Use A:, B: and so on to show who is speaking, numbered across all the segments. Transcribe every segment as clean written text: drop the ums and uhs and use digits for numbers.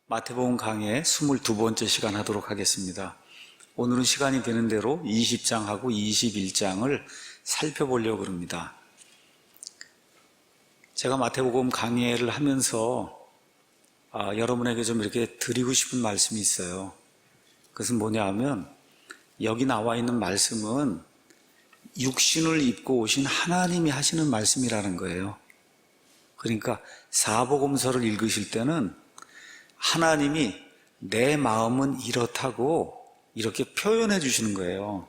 A: 마태복음 강의 22번째 시간 하도록 하겠습니다. 오늘은 시간이 되는 대로 20장하고 21장을 살펴보려고 합니다. 제가 마태복음 강의를 하면서 여러분에게 좀 이렇게 드리고 싶은 말씀이 있어요. 그것은 뭐냐 하면 여기 나와 있는 말씀은 육신을 입고 오신 하나님이 하시는 말씀이라는 거예요. 그러니까 사복음서를 읽으실 때는 하나님이 내 마음은 이렇다고 이렇게 표현해 주시는 거예요.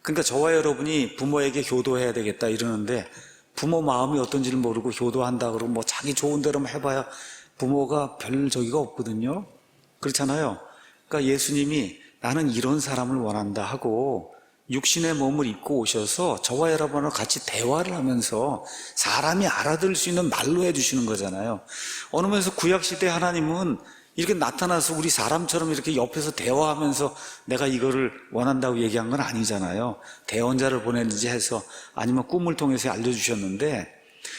A: 그러니까 저와 여러분이 부모에게 효도해야 되겠다 이러는데 부모 마음이 어떤지를 모르고 효도한다 그러고 뭐 자기 좋은 대로만 해봐야 부모가 별 저기가 없거든요. 그렇잖아요. 그러니까 예수님이 나는 이런 사람을 원한다 하고 육신의 몸을 입고 오셔서 저와 여러분과 같이 대화를 하면서 사람이 알아들을 수 있는 말로 해주시는 거잖아요. 어느 면에서 구약시대 하나님은 이렇게 나타나서 우리 사람처럼 이렇게 옆에서 대화하면서 내가 이거를 원한다고 얘기한 건 아니잖아요. 대언자를 보내는지 해서 아니면 꿈을 통해서 알려주셨는데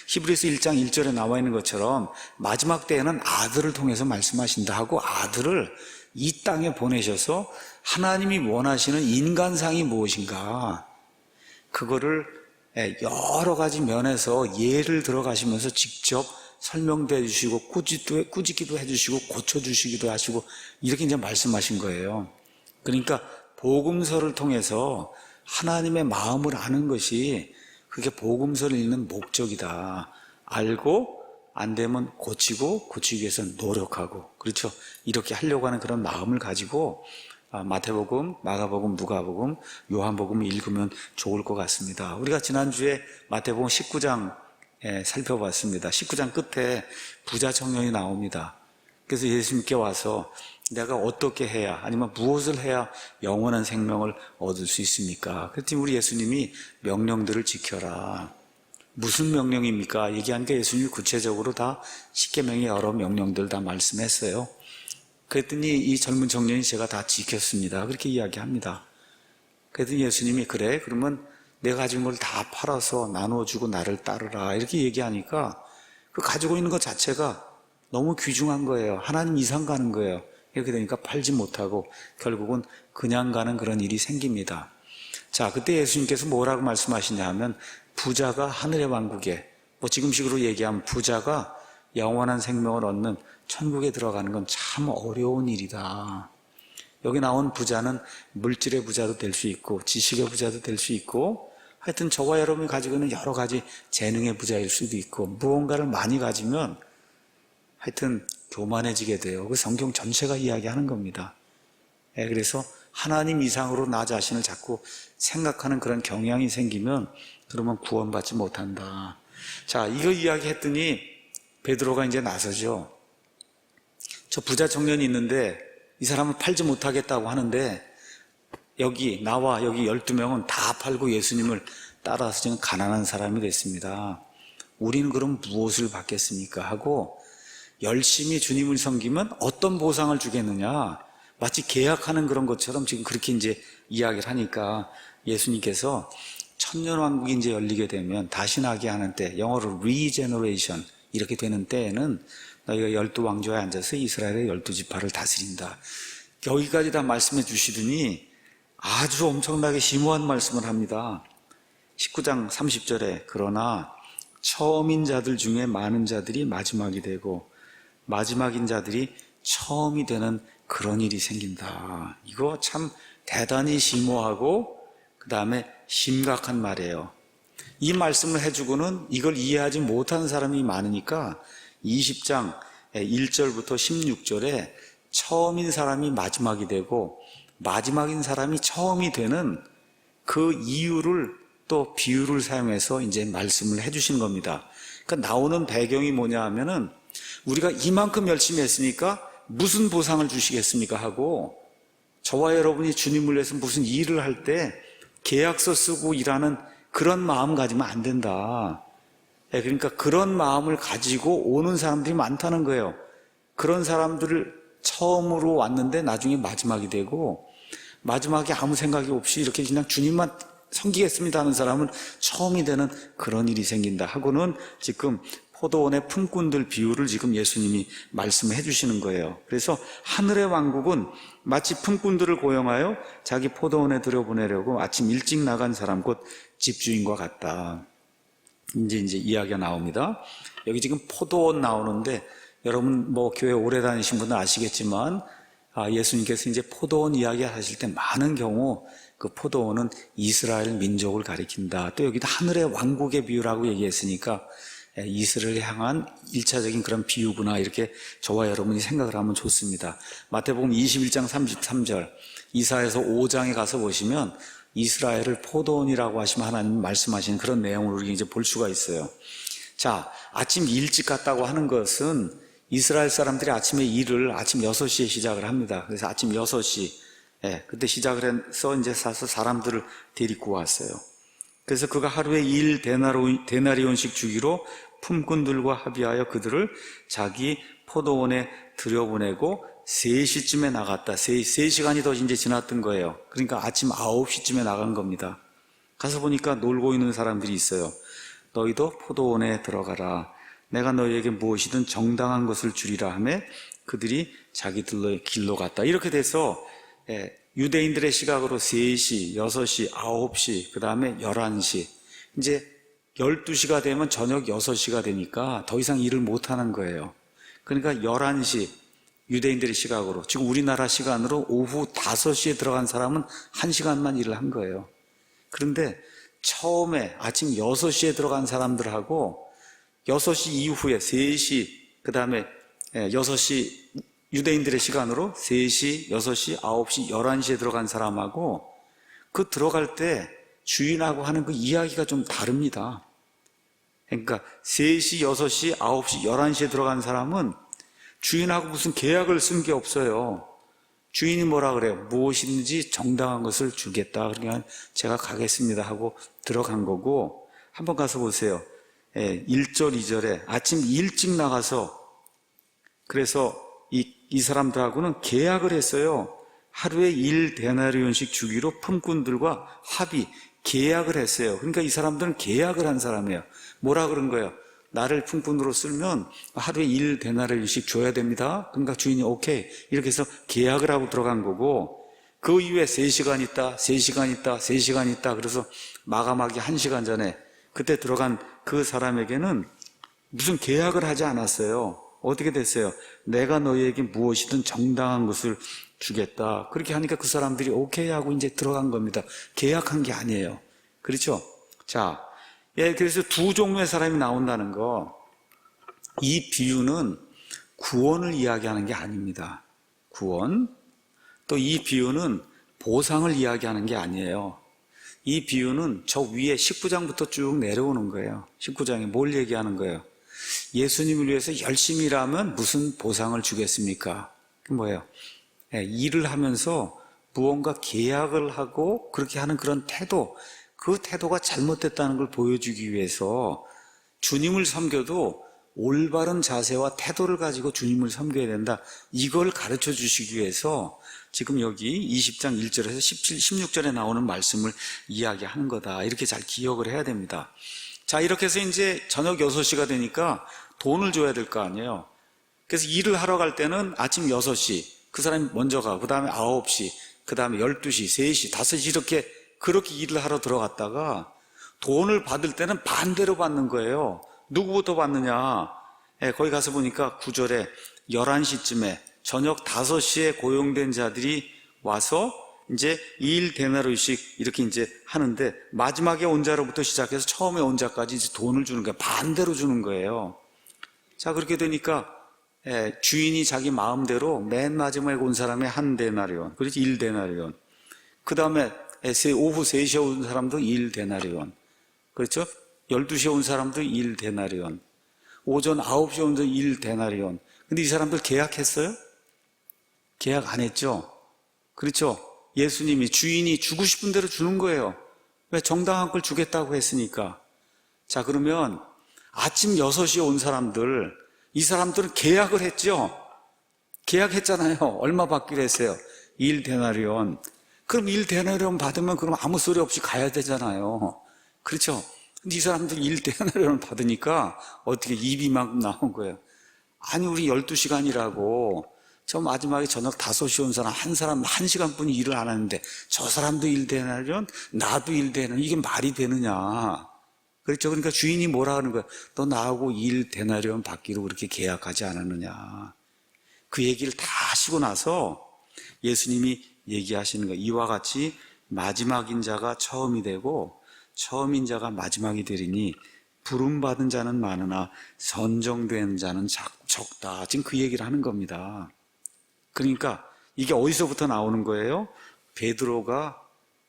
A: 히브리서 1장 1절에 나와 있는 것처럼 마지막 때에는 아들을 통해서 말씀하신다 하고 아들을 이 땅에 보내셔서 하나님이 원하시는 인간상이 무엇인가 그거를 여러 가지 면에서 예를 들어가시면서 직접 설명도 해주시고 꾸짖기도 해주시고 고쳐주시기도 하시고 이렇게 이제 말씀하신 거예요. 그러니까 복음서를 통해서 하나님의 마음을 아는 것이 그게 복음서를 읽는 목적이다. 알고 안 되면 고치고 고치기 위해서 노력하고 그렇죠. 이렇게 하려고 하는 그런 마음을 가지고 마태복음, 마가복음, 누가복음, 요한복음을 읽으면 좋을 것 같습니다. 우리가 지난주에 마태복음 19장 살펴봤습니다. 19장 끝에 부자 청년이 나옵니다. 그래서 예수님께 와서 내가 어떻게 해야 아니면 무엇을 해야 영원한 생명을 얻을 수 있습니까? 그랬더니 우리 예수님이 명령들을 지켜라. 무슨 명령입니까? 얘기하니까 예수님이 구체적으로 다 십계명의 여러 명령들 다 말씀했어요. 그랬더니 이 젊은 청년이 제가 다 지켰습니다. 그렇게 이야기합니다. 그랬더니 예수님이 그래? 그러면 내가 가진 걸 다 팔아서 나눠주고 나를 따르라. 이렇게 얘기하니까 그 가지고 있는 것 자체가 너무 귀중한 거예요. 하나님 이상 가는 거예요. 이렇게 되니까 팔지 못하고 결국은 그냥 가는 그런 일이 생깁니다. 자, 그때 예수님께서 뭐라고 말씀하시냐 하면 부자가 하늘의 왕국에 지금식으로 얘기하면 부자가 영원한 생명을 얻는 천국에 들어가는 건 참 어려운 일이다. 여기 나온 부자는 물질의 부자도 될 수 있고 지식의 부자도 될 수 있고 하여튼 저와 여러분이 가지고 있는 여러 가지 재능의 부자일 수도 있고 무언가를 많이 가지면 하여튼 교만해지게 돼요. 그 성경 전체가 이야기하는 겁니다. 그래서 하나님 이상으로 나 자신을 자꾸 생각하는 그런 경향이 생기면 그러면 구원받지 못한다. 자, 이거 이야기했더니 베드로가 이제 나서죠. 저 부자 청년이 있는데 이 사람은 팔지 못하겠다고 하는데 나와 여기 12명은 다 팔고 예수님을 따라서 지금 가난한 사람이 됐습니다. 우리는 그럼 무엇을 받겠습니까? 하고 열심히 주님을 섬기면 어떤 보상을 주겠느냐? 마치 계약하는 그런 것처럼 지금 그렇게 이제 이야기를 하니까 예수님께서 천년왕국이 이제 열리게 되면 다시 나게 하는 때, 영어로 regeneration 이렇게 되는 때에는 너희가 12왕조에 앉아서 이스라엘의 12지파를 다스린다. 여기까지 다 말씀해 주시더니 아주 엄청나게 심오한 말씀을 합니다. 19장 30절에 그러나 처음인 자들 중에 많은 자들이 마지막이 되고 마지막인 자들이 처음이 되는 그런 일이 생긴다. 이거 참 대단히 심오하고 그 다음에 심각한 말이에요. 이 말씀을 해주고는 이걸 이해하지 못하는 사람이 많으니까 20장 1절부터 16절에 처음인 사람이 마지막이 되고 마지막인 사람이 처음이 되는 그 이유를 또 비유를 사용해서 이제 말씀을 해주신 겁니다. 그러니까 나오는 배경이 뭐냐 하면은 우리가 이만큼 열심히 했으니까 무슨 보상을 주시겠습니까? 하고 저와 여러분이 주님을 위해서 무슨 일을 할 때 계약서 쓰고 일하는 그런 마음 가지면 안 된다. 그러니까 그런 마음을 가지고 오는 사람들이 많다는 거예요. 그런 사람들을 처음으로 왔는데 나중에 마지막이 되고 마지막에 아무 생각이 없이 이렇게 그냥 주님만 섬기겠습니다 하는 사람은 처음이 되는 그런 일이 생긴다 하고는 지금 포도원의 품꾼들 비유를 지금 예수님이 말씀해 주시는 거예요. 그래서 하늘의 왕국은 마치 품꾼들을 고용하여 자기 포도원에 들여보내려고 아침 일찍 나간 사람, 곧 집주인과 같다. 이제 이야기가 나옵니다. 여기 지금 포도원 나오는데, 여러분 뭐 교회 오래 다니신 분은 아시겠지만, 예수님께서 이제 포도원 이야기 하실 때 많은 경우 그 포도원은 이스라엘 민족을 가리킨다. 또 여기도 하늘의 왕국의 비유라고 얘기했으니까 이스라엘을 향한 1차적인 그런 비유구나, 이렇게 저와 여러분이 생각을 하면 좋습니다. 마태복음 21장 33절, 이사야서 5장에 가서 보시면 이스라엘을 포도원이라고 하시면 하나님 말씀하시는 그런 내용을 우리가 이제 볼 수가 있어요. 자, 아침 일찍 갔다고 하는 것은 이스라엘 사람들이 아침에 일을 아침 6시에 시작을 합니다. 그래서 아침 6시, 그때 시작을 해서 이제 사서 사람들을 데리고 왔어요. 그래서 그가 하루에 1데나리온씩 주기로 품꾼들과 합의하여 그들을 자기 포도원에 들여보내고 3시쯤에 나갔다. 3시간이 더 이제 지났던 거예요. 그러니까 아침 9시쯤에 나간 겁니다. 가서 보니까 놀고 있는 사람들이 있어요. 너희도 포도원에 들어가라. 내가 너희에게 무엇이든 정당한 것을 주리라 하며 그들이 자기들의 길로 갔다. 이렇게 돼서 유대인들의 시각으로 3시, 6시, 9시, 그 다음에 11시, 이제 12시가 되면 저녁 6시가 되니까 더 이상 일을 못하는 거예요. 그러니까 11시, 유대인들의 시각으로, 지금 우리나라 시간으로 오후 5시에 들어간 사람은 1시간만 일을 한 거예요. 그런데 처음에 아침 6시에 들어간 사람들하고 6시 이후에 3시, 그 다음에 6시, 유대인들의 시간으로 3시, 6시, 9시, 11시에 들어간 사람하고 그 들어갈 때 주인하고 하는 그 이야기가 좀 다릅니다. 그러니까 3시, 6시, 9시, 11시에 들어간 사람은 주인하고 무슨 계약을 쓴 게 없어요. 주인이 뭐라 그래요? 무엇이든지 정당한 것을 주겠다. 그러니까 제가 가겠습니다 하고 들어간 거고, 한번 가서 보세요. 1절, 2절에 아침 일찍 나가서, 그래서 이 사람들하고는 계약을 했어요. 하루에 1데나리온씩 주기로 품꾼들과 합의, 계약을 했어요. 그러니까 이 사람들은 계약을 한 사람이에요. 뭐라 그런 거예요? 나를 품꾼으로 쓰면 하루에 1데나리온씩 줘야 됩니다. 그러니까 주인이 오케이, 이렇게 해서 계약을 하고 들어간 거고, 그 이후에 3시간 있다, 3시간 있다, 3시간 있다, 그래서 마감하기 1시간 전에 그때 들어간 그 사람에게는 무슨 계약을 하지 않았어요. 어떻게 됐어요? 내가 너희에게 무엇이든 정당한 것을 주겠다. 그렇게 하니까 그 사람들이 오케이 하고 이제 들어간 겁니다. 계약한 게 아니에요. 그렇죠? 자, 그래서 두 종류의 사람이 나온다는 거. 이 비유는 구원을 이야기하는 게 아닙니다. 구원. 또 이 비유는 보상을 이야기하는 게 아니에요. 이 비유는 저 위에 19장부터 쭉 내려오는 거예요. 19장에 뭘 얘기하는 거예요? 예수님을 위해서 열심히 일하면 무슨 보상을 주겠습니까? 그게 뭐예요? 일을 하면서 무언가 계약을 하고 그렇게 하는 그런 태도, 그 태도가 잘못됐다는 걸 보여주기 위해서 주님을 섬겨도 올바른 자세와 태도를 가지고 주님을 섬겨야 된다. 이걸 가르쳐 주시기 위해서 지금 여기 20장 1절에서 17, 16절에 나오는 말씀을 이야기하는 거다. 이렇게 잘 기억을 해야 됩니다. 자, 이렇게 해서 이제 저녁 6시가 되니까 돈을 줘야 될 거 아니에요. 그래서 일을 하러 갈 때는 아침 6시, 그 사람이 먼저 가고, 그 다음에 9시, 그 다음에 12시, 3시, 5시 그렇게 일을 하러 들어갔다가 돈을 받을 때는 반대로 받는 거예요. 누구부터 받느냐? 거기 가서 보니까 9절에 11시쯤에 저녁 5시에 고용된 자들이 와서 이제 1데나리온씩 이렇게 이제 하는데, 마지막에 온 자로부터 시작해서 처음에 온 자까지 이제 돈을 주는 거예요. 반대로 주는 거예요. 자, 그렇게 되니까 주인이 자기 마음대로 맨 마지막에 온 사람의 1데나리온, 그렇지, 1데나리온. 그 다음에 오후 3시에 온 사람도 1데나리온. 그렇죠? 12시에 온 사람도 1데나리온. 오전 9시에 온 사람도 1데나리온. 근데 이 사람들 계약했어요? 계약 안 했죠? 그렇죠? 예수님이, 주인이 주고 싶은 대로 주는 거예요. 왜? 정당한 걸 주겠다고 했으니까. 자, 그러면 아침 6시에 온 사람들, 이 사람들은 계약을 했죠? 계약했잖아요. 얼마 받기로 했어요? 1데나리온. 그럼 1데나리온 받으면 그럼 아무 소리 없이 가야 되잖아요. 그렇죠? 근데 이 사람들 1데나리온을 받으니까 어떻게 입이 막 나온 거예요. 아니, 우리 12시간이라고 저 마지막에 저녁 5시 온 사람 한 사람 1시간뿐이 일을 안 하는데 저 사람도 1데나리온, 나도 1데나리온, 이게 말이 되느냐. 그렇죠. 그러니까 주인이 뭐라 하는 거야. 너 나하고 1데나리온 받기로 그렇게 계약하지 않았느냐. 그 얘기를 다 하시고 나서 예수님이 얘기하시는 거예요. 이와 같이 마지막인 자가 처음이 되고 처음인 자가 마지막이 되리니 부름받은 자는 많으나 선정된 자는 적다. 지금 그 얘기를 하는 겁니다. 그러니까 이게 어디서부터 나오는 거예요? 베드로가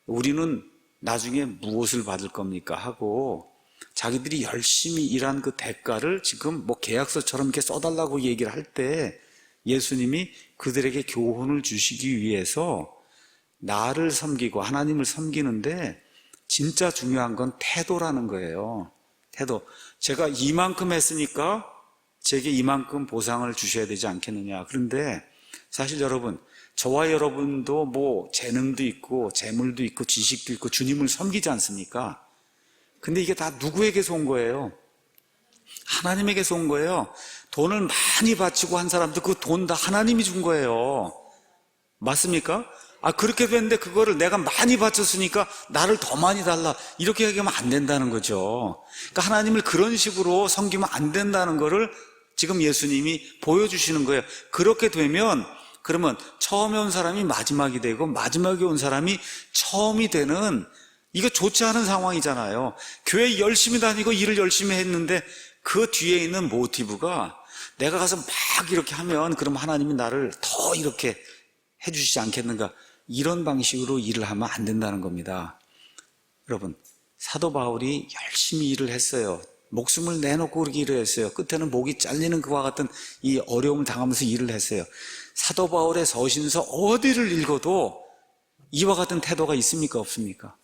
A: 우리는 나중에 무엇을 받을 겁니까? 하고 자기들이 열심히 일한 그 대가를 지금 뭐 계약서처럼 이렇게 써달라고 얘기를 할 때 예수님이 그들에게 교훈을 주시기 위해서 나를 섬기고 하나님을 섬기는데 진짜 중요한 건 태도라는 거예요. 태도. 제가 이만큼 했으니까 제게 이만큼 보상을 주셔야 되지 않겠느냐. 그런데 사실 여러분, 저와 여러분도 뭐 재능도 있고 재물도 있고 지식도 있고 주님을 섬기지 않습니까? 근데 이게 다 누구에게서 온 거예요? 하나님에게서 온 거예요. 돈을 많이 바치고 한 사람도 그 돈 다 하나님이 준 거예요. 맞습니까? 그렇게 됐는데 그거를 내가 많이 바쳤으니까 나를 더 많이 달라. 이렇게 얘기하면 안 된다는 거죠. 그러니까 하나님을 그런 식으로 섬기면 안 된다는 거를 지금 예수님이 보여주시는 거예요. 그렇게 되면 그러면 처음에 온 사람이 마지막이 되고 마지막에 온 사람이 처음이 되는, 이거 좋지 않은 상황이잖아요. 교회 열심히 다니고 일을 열심히 했는데 그 뒤에 있는 모티브가 내가 가서 막 이렇게 하면 그럼 하나님이 나를 더 이렇게 해주시지 않겠는가, 이런 방식으로 일을 하면 안 된다는 겁니다. 여러분, 사도 바울이 열심히 일을 했어요. 목숨을 내놓고 그렇게 일을 했어요. 끝에는 목이 잘리는 그와 같은 이 어려움을 당하면서 일을 했어요. 사도 바울의 서신서 어디를 읽어도 이와 같은 태도가 있습니까? 없습니까?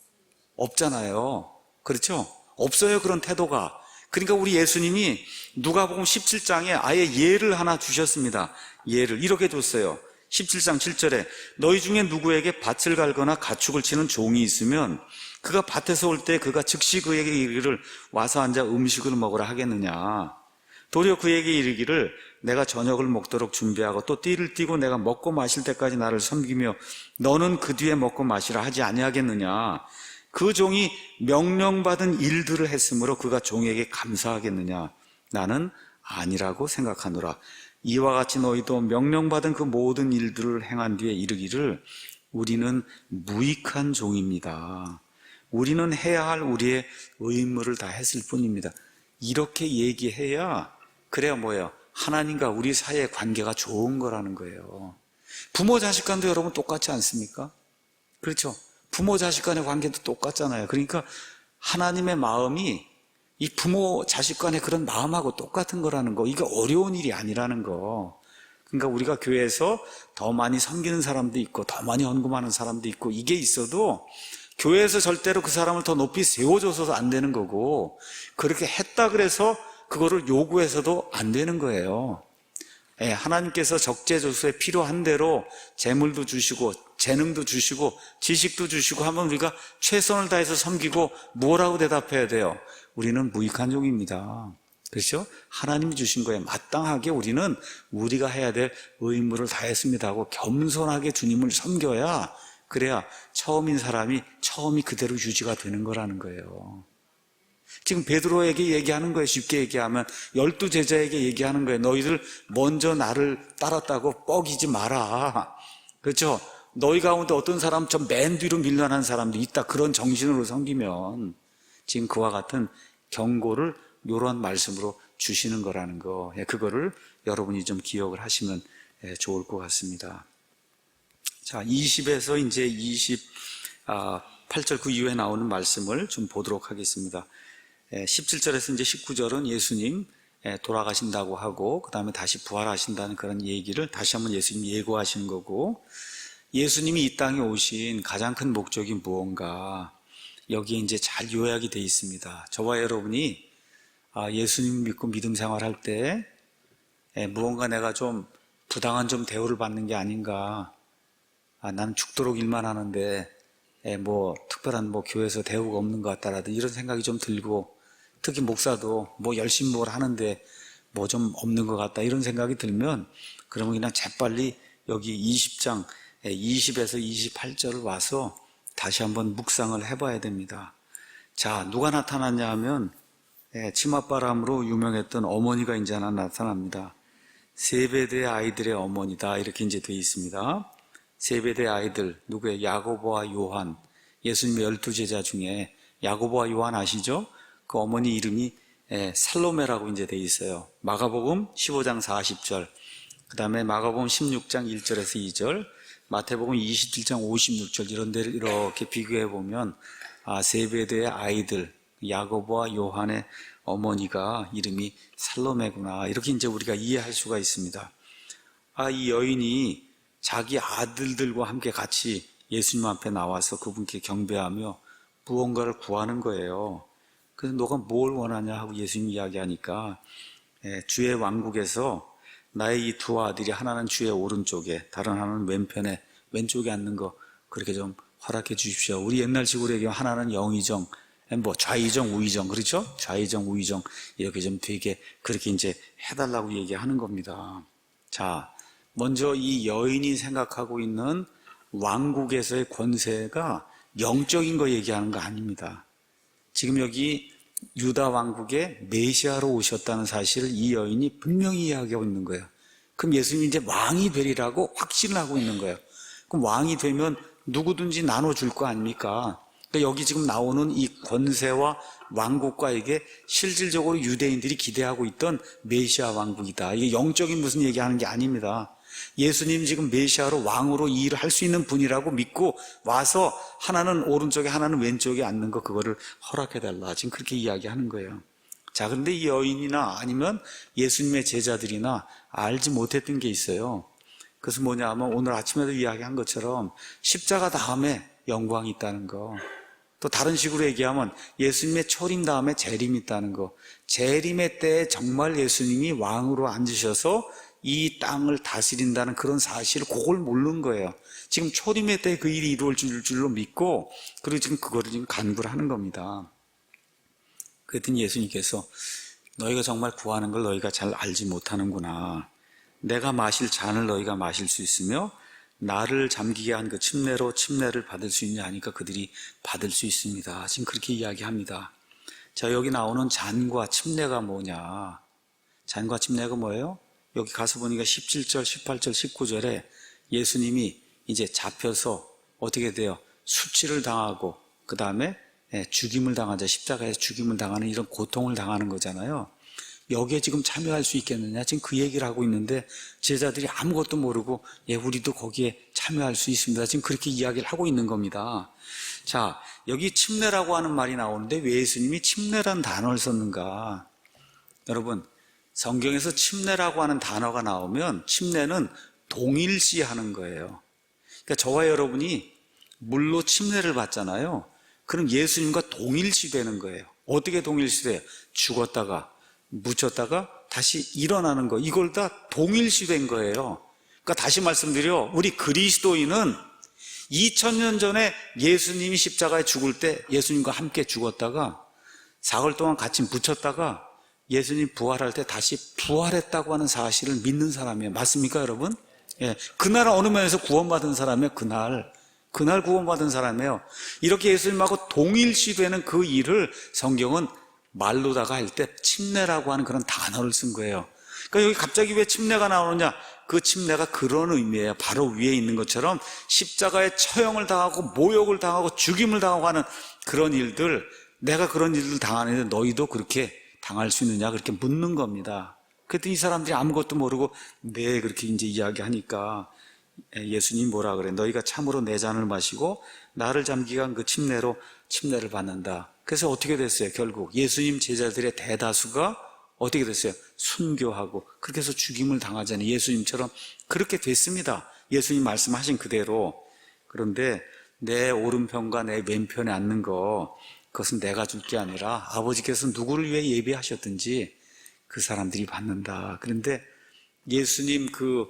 A: 없잖아요. 그렇죠? 없어요, 그런 태도가. 그러니까 우리 예수님이 누가복음 17장에 아예 예를 하나 주셨습니다. 예를 이렇게 줬어요. 17장 7절에 너희 중에 누구에게 밭을 갈거나 가축을 치는 종이 있으면 그가 밭에서 올 때 그가 즉시 그에게 이르기를 와서 앉아 음식을 먹으라 하겠느냐. 도리어 그에게 이르기를 내가 저녁을 먹도록 준비하고 또 띠를 띠고 내가 먹고 마실 때까지 나를 섬기며 너는 그 뒤에 먹고 마시라 하지 아니하겠느냐. 그 종이 명령받은 일들을 했으므로 그가 종에게 감사하겠느냐. 나는 아니라고 생각하노라. 이와 같이 너희도 명령받은 그 모든 일들을 행한 뒤에 이르기를 우리는 무익한 종입니다. 우리는 해야 할 우리의 의무를 다 했을 뿐입니다. 이렇게 얘기해야 그래야 뭐예요? 하나님과 우리 사이의 관계가 좋은 거라는 거예요. 부모 자식 간도 여러분 똑같지 않습니까? 그렇죠? 부모 자식 간의 관계도 똑같잖아요. 그러니까 하나님의 마음이 이 부모 자식 간의 그런 마음하고 똑같은 거라는 거, 이게 어려운 일이 아니라는 거. 그러니까 우리가 교회에서 더 많이 섬기는 사람도 있고 더 많이 헌금하는 사람도 있고 이게 있어도 교회에서 절대로 그 사람을 더 높이 세워줘서 안 되는 거고, 그렇게 했다 그래서 그거를 요구해서도 안 되는 거예요. 하나님께서 적재적소에 필요한 대로 재물도 주시고 재능도 주시고 지식도 주시고 하면 우리가 최선을 다해서 섬기고 뭐라고 대답해야 돼요? 우리는 무익한 종입니다. 그렇죠? 하나님이 주신 거에 마땅하게 우리는 우리가 해야 될 의무를 다했습니다 하고 겸손하게 주님을 섬겨야, 그래야 처음인 사람이 처음이 그대로 유지가 되는 거라는 거예요. 지금 베드로에게 얘기하는 거예요. 쉽게 얘기하면 12 제자에게 얘기하는 거예요. 너희들 먼저 나를 따랐다고 뻐기지 마라. 그렇죠? 너희 가운데 어떤 사람 좀 맨 뒤로 밀려난 사람도 있다. 그런 정신으로 섬기면 지금 그와 같은 경고를 이런 말씀으로 주시는 거라는 거, 그거를 여러분이 좀 기억을 하시면 좋을 것 같습니다. 자, 20에서 이제 28절 그 이후에 나오는 말씀을 좀 보도록 하겠습니다. 17절에서 이제 19절은 예수님 돌아가신다고 하고 그 다음에 다시 부활하신다는 그런 얘기를 다시 한번 예수님 예고하시는 거고, 예수님이 이 땅에 오신 가장 큰 목적이 무언가, 여기에 이제 잘 요약이 되어 있습니다. 저와 여러분이 예수님 믿고 믿음 생활할 때 무언가 내가 좀 부당한 좀 대우를 받는 게 아닌가, 나는 죽도록 일만 하는데 뭐 특별한 뭐 교회에서 대우가 없는 것 같다라든 이런 생각이 좀 들고, 특히 목사도 뭐 열심히 뭘 하는데 뭐 좀 없는 것 같다 이런 생각이 들면 그러면 그냥 재빨리 여기 20장 20에서 28절을 와서 다시 한번 묵상을 해봐야 됩니다. 자, 누가 나타났냐 하면 치맛바람으로 유명했던 어머니가 이제 하나 나타납니다. 세베대의 아이들의 어머니다 이렇게 이제 되어 있습니다. 세베대의 아이들 누구예요? 야고보와 요한, 예수님의 12제자 중에 야고보와 요한 아시죠? 그 어머니 이름이 살로메라고 이제 되어 있어요. 마가복음 15장 40절, 그 다음에 마가복음 16장 1절에서 2절, 마태복음 27장 56절 이런 데를 이렇게 비교해 보면 세베대의 아이들 야고보와 요한의 어머니가 이름이 살로메구나 이렇게 이제 우리가 이해할 수가 있습니다. 이 여인이 자기 아들들과 함께 같이 예수님 앞에 나와서 그분께 경배하며 무언가를 구하는 거예요. 그래서 너가 뭘 원하냐 하고 예수님 이야기하니까 주의 왕국에서 나의 이 두 아들이 하나는 주의 오른쪽에 다른 하나는 왼편에 왼쪽에 앉는 거 그렇게 좀 허락해 주십시오. 우리 옛날 식으로 얘기하면 하나는 영의정, 뭐 좌의정, 우의정 그렇죠? 좌의정, 우의정 이렇게 좀 되게 그렇게 이제 해달라고 얘기하는 겁니다. 자, 먼저 이 여인이 생각하고 있는 왕국에서의 권세가 영적인 거 얘기하는 거 아닙니다. 지금 여기 유다 왕국에 메시아로 오셨다는 사실을 이 여인이 분명히 이야기하고 있는 거예요. 그럼 예수님이 이제 왕이 되리라고 확신을 하고 있는 거예요. 그럼 왕이 되면 누구든지 나눠줄 거 아닙니까? 그러니까 여기 지금 나오는 이 권세와 왕국과 이게 실질적으로 유대인들이 기대하고 있던 메시아 왕국이다. 이게 영적인 무슨 얘기하는 게 아닙니다. 예수님 지금 메시아로 왕으로 이 일을 할 수 있는 분이라고 믿고 와서 하나는 오른쪽에 하나는 왼쪽에 앉는 거 그거를 허락해달라. 지금 그렇게 이야기하는 거예요. 자, 그런데 이 여인이나 아니면 예수님의 제자들이나 알지 못했던 게 있어요. 그것은 뭐냐 하면 오늘 아침에도 이야기한 것처럼 십자가 다음에 영광이 있다는 거. 또 다른 식으로 얘기하면 예수님의 초림 다음에 재림이 있다는 거. 재림의 때에 정말 예수님이 왕으로 앉으셔서 이 땅을 다스린다는 그런 사실을 그걸 모르는 거예요. 지금 초림의 때 그 일이 이루어질 줄로 믿고 그리고 지금 그거를 지금 간구를 하는 겁니다. 그랬더니 예수님께서 너희가 정말 구하는 걸 너희가 잘 알지 못하는구나. 내가 마실 잔을 너희가 마실 수 있으며 나를 잠기게 한 그 침례로 침례를 받을 수 있냐 하니까 그들이 받을 수 있습니다. 지금 그렇게 이야기합니다. 자, 여기 나오는 잔과 침례가 뭐냐? 잔과 침례가 뭐예요? 여기 가서 보니까 17절, 18절, 19절에 예수님이 이제 잡혀서 어떻게 돼요? 수치를 당하고 그 다음에 죽임을 당하자, 십자가에서 죽임을 당하는 이런 고통을 당하는 거잖아요. 여기에 지금 참여할 수 있겠느냐? 지금 그 얘기를 하고 있는데 제자들이 아무것도 모르고 우리도 거기에 참여할 수 있습니다. 지금 그렇게 이야기를 하고 있는 겁니다. 자, 여기 침례라고 하는 말이 나오는데 왜 예수님이 침례라는 단어를 썼는가? 여러분, 성경에서 침례라고 하는 단어가 나오면 침례는 동일시하는 거예요. 그러니까 저와 여러분이 물로 침례를 받잖아요. 그럼 예수님과 동일시되는 거예요. 어떻게 동일시돼요? 죽었다가 묻혔다가 다시 일어나는 거, 이걸 다 동일시된 거예요. 그러니까 다시 말씀드려, 우리 그리스도인은 2000년 전에 예수님이 십자가에 죽을 때 예수님과 함께 죽었다가 사흘 동안 같이 묻혔다가 예수님 부활할 때 다시 부활했다고 하는 사실을 믿는 사람이에요. 맞습니까, 여러분? 그날 어느 면에서 구원받은 사람이에요. 그날 구원받은 사람이에요. 이렇게 예수님하고 동일시되는 그 일을 성경은 말로다가 할 때 침례라고 하는 그런 단어를 쓴 거예요. 그러니까 여기 갑자기 왜 침례가 나오느냐? 그 침례가 그런 의미예요. 바로 위에 있는 것처럼 십자가에 처형을 당하고 모욕을 당하고 죽임을 당하고 하는 그런 일들, 내가 그런 일들 당하는데 너희도 그렇게 당할 수 있느냐? 그렇게 묻는 겁니다. 그랬더니 이 사람들이 아무것도 모르고 네 그렇게 이제 이야기하니까 예수님이 뭐라 그래? 너희가 참으로 내 잔을 마시고 나를 잠기게 한 그 침례로 침례를 받는다. 그래서 어떻게 됐어요? 결국 예수님 제자들의 대다수가 어떻게 됐어요? 순교하고 그렇게 해서 죽임을 당하자니 예수님처럼 그렇게 됐습니다. 예수님 말씀하신 그대로. 그런데 내 오른편과 내 왼편에 앉는 거, 그것은 내가 줄 게 아니라 아버지께서 누구를 위해 예비하셨든지 그 사람들이 받는다. 그런데 예수님 그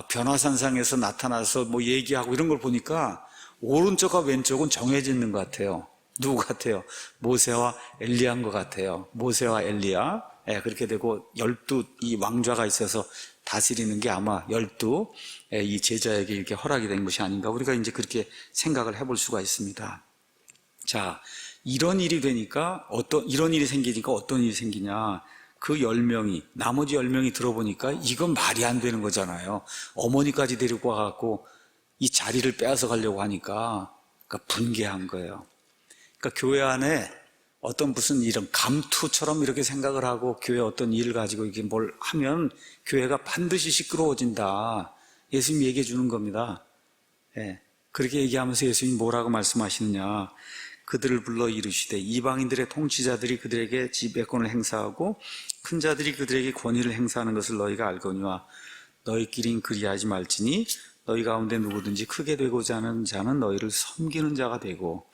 A: 변화산상에서 나타나서 뭐 얘기하고 이런 걸 보니까 오른쪽과 왼쪽은 정해져 있는 것 같아요. 누구 같아요? 모세와 엘리야인 것 같아요. 모세와 엘리야. 그렇게 되고 12 이 왕좌가 있어서 다스리는 게 아마 12 이 제자에게 이렇게 허락이 된 것이 아닌가, 우리가 이제 그렇게 생각을 해볼 수가 있습니다. 자, 이런 일이 되니까 이런 일이 생기니까 어떤 일이 생기냐? 그 10명이, 나머지 10명이 들어보니까 이건 말이 안 되는 거잖아요. 어머니까지 데리고 와갖고 이 자리를 빼앗아 가려고 하니까 그러니까 분개한 거예요. 그러니까 교회 안에 어떤 무슨 이런 감투처럼 이렇게 생각을 하고 교회 어떤 일을 가지고 이게 뭘 하면 교회가 반드시 시끄러워진다. 예수님이 얘기해 주는 겁니다. 그렇게 얘기하면서 예수님이 뭐라고 말씀하시느냐? 그들을 불러 이르시되 이방인들의 통치자들이 그들에게 지배권을 행사하고 큰 자들이 그들에게 권위를 행사하는 것을 너희가 알거니와 너희끼린 그리하지 말지니 너희 가운데 누구든지 크게 되고자 하는 자는 너희를 섬기는 자가 되고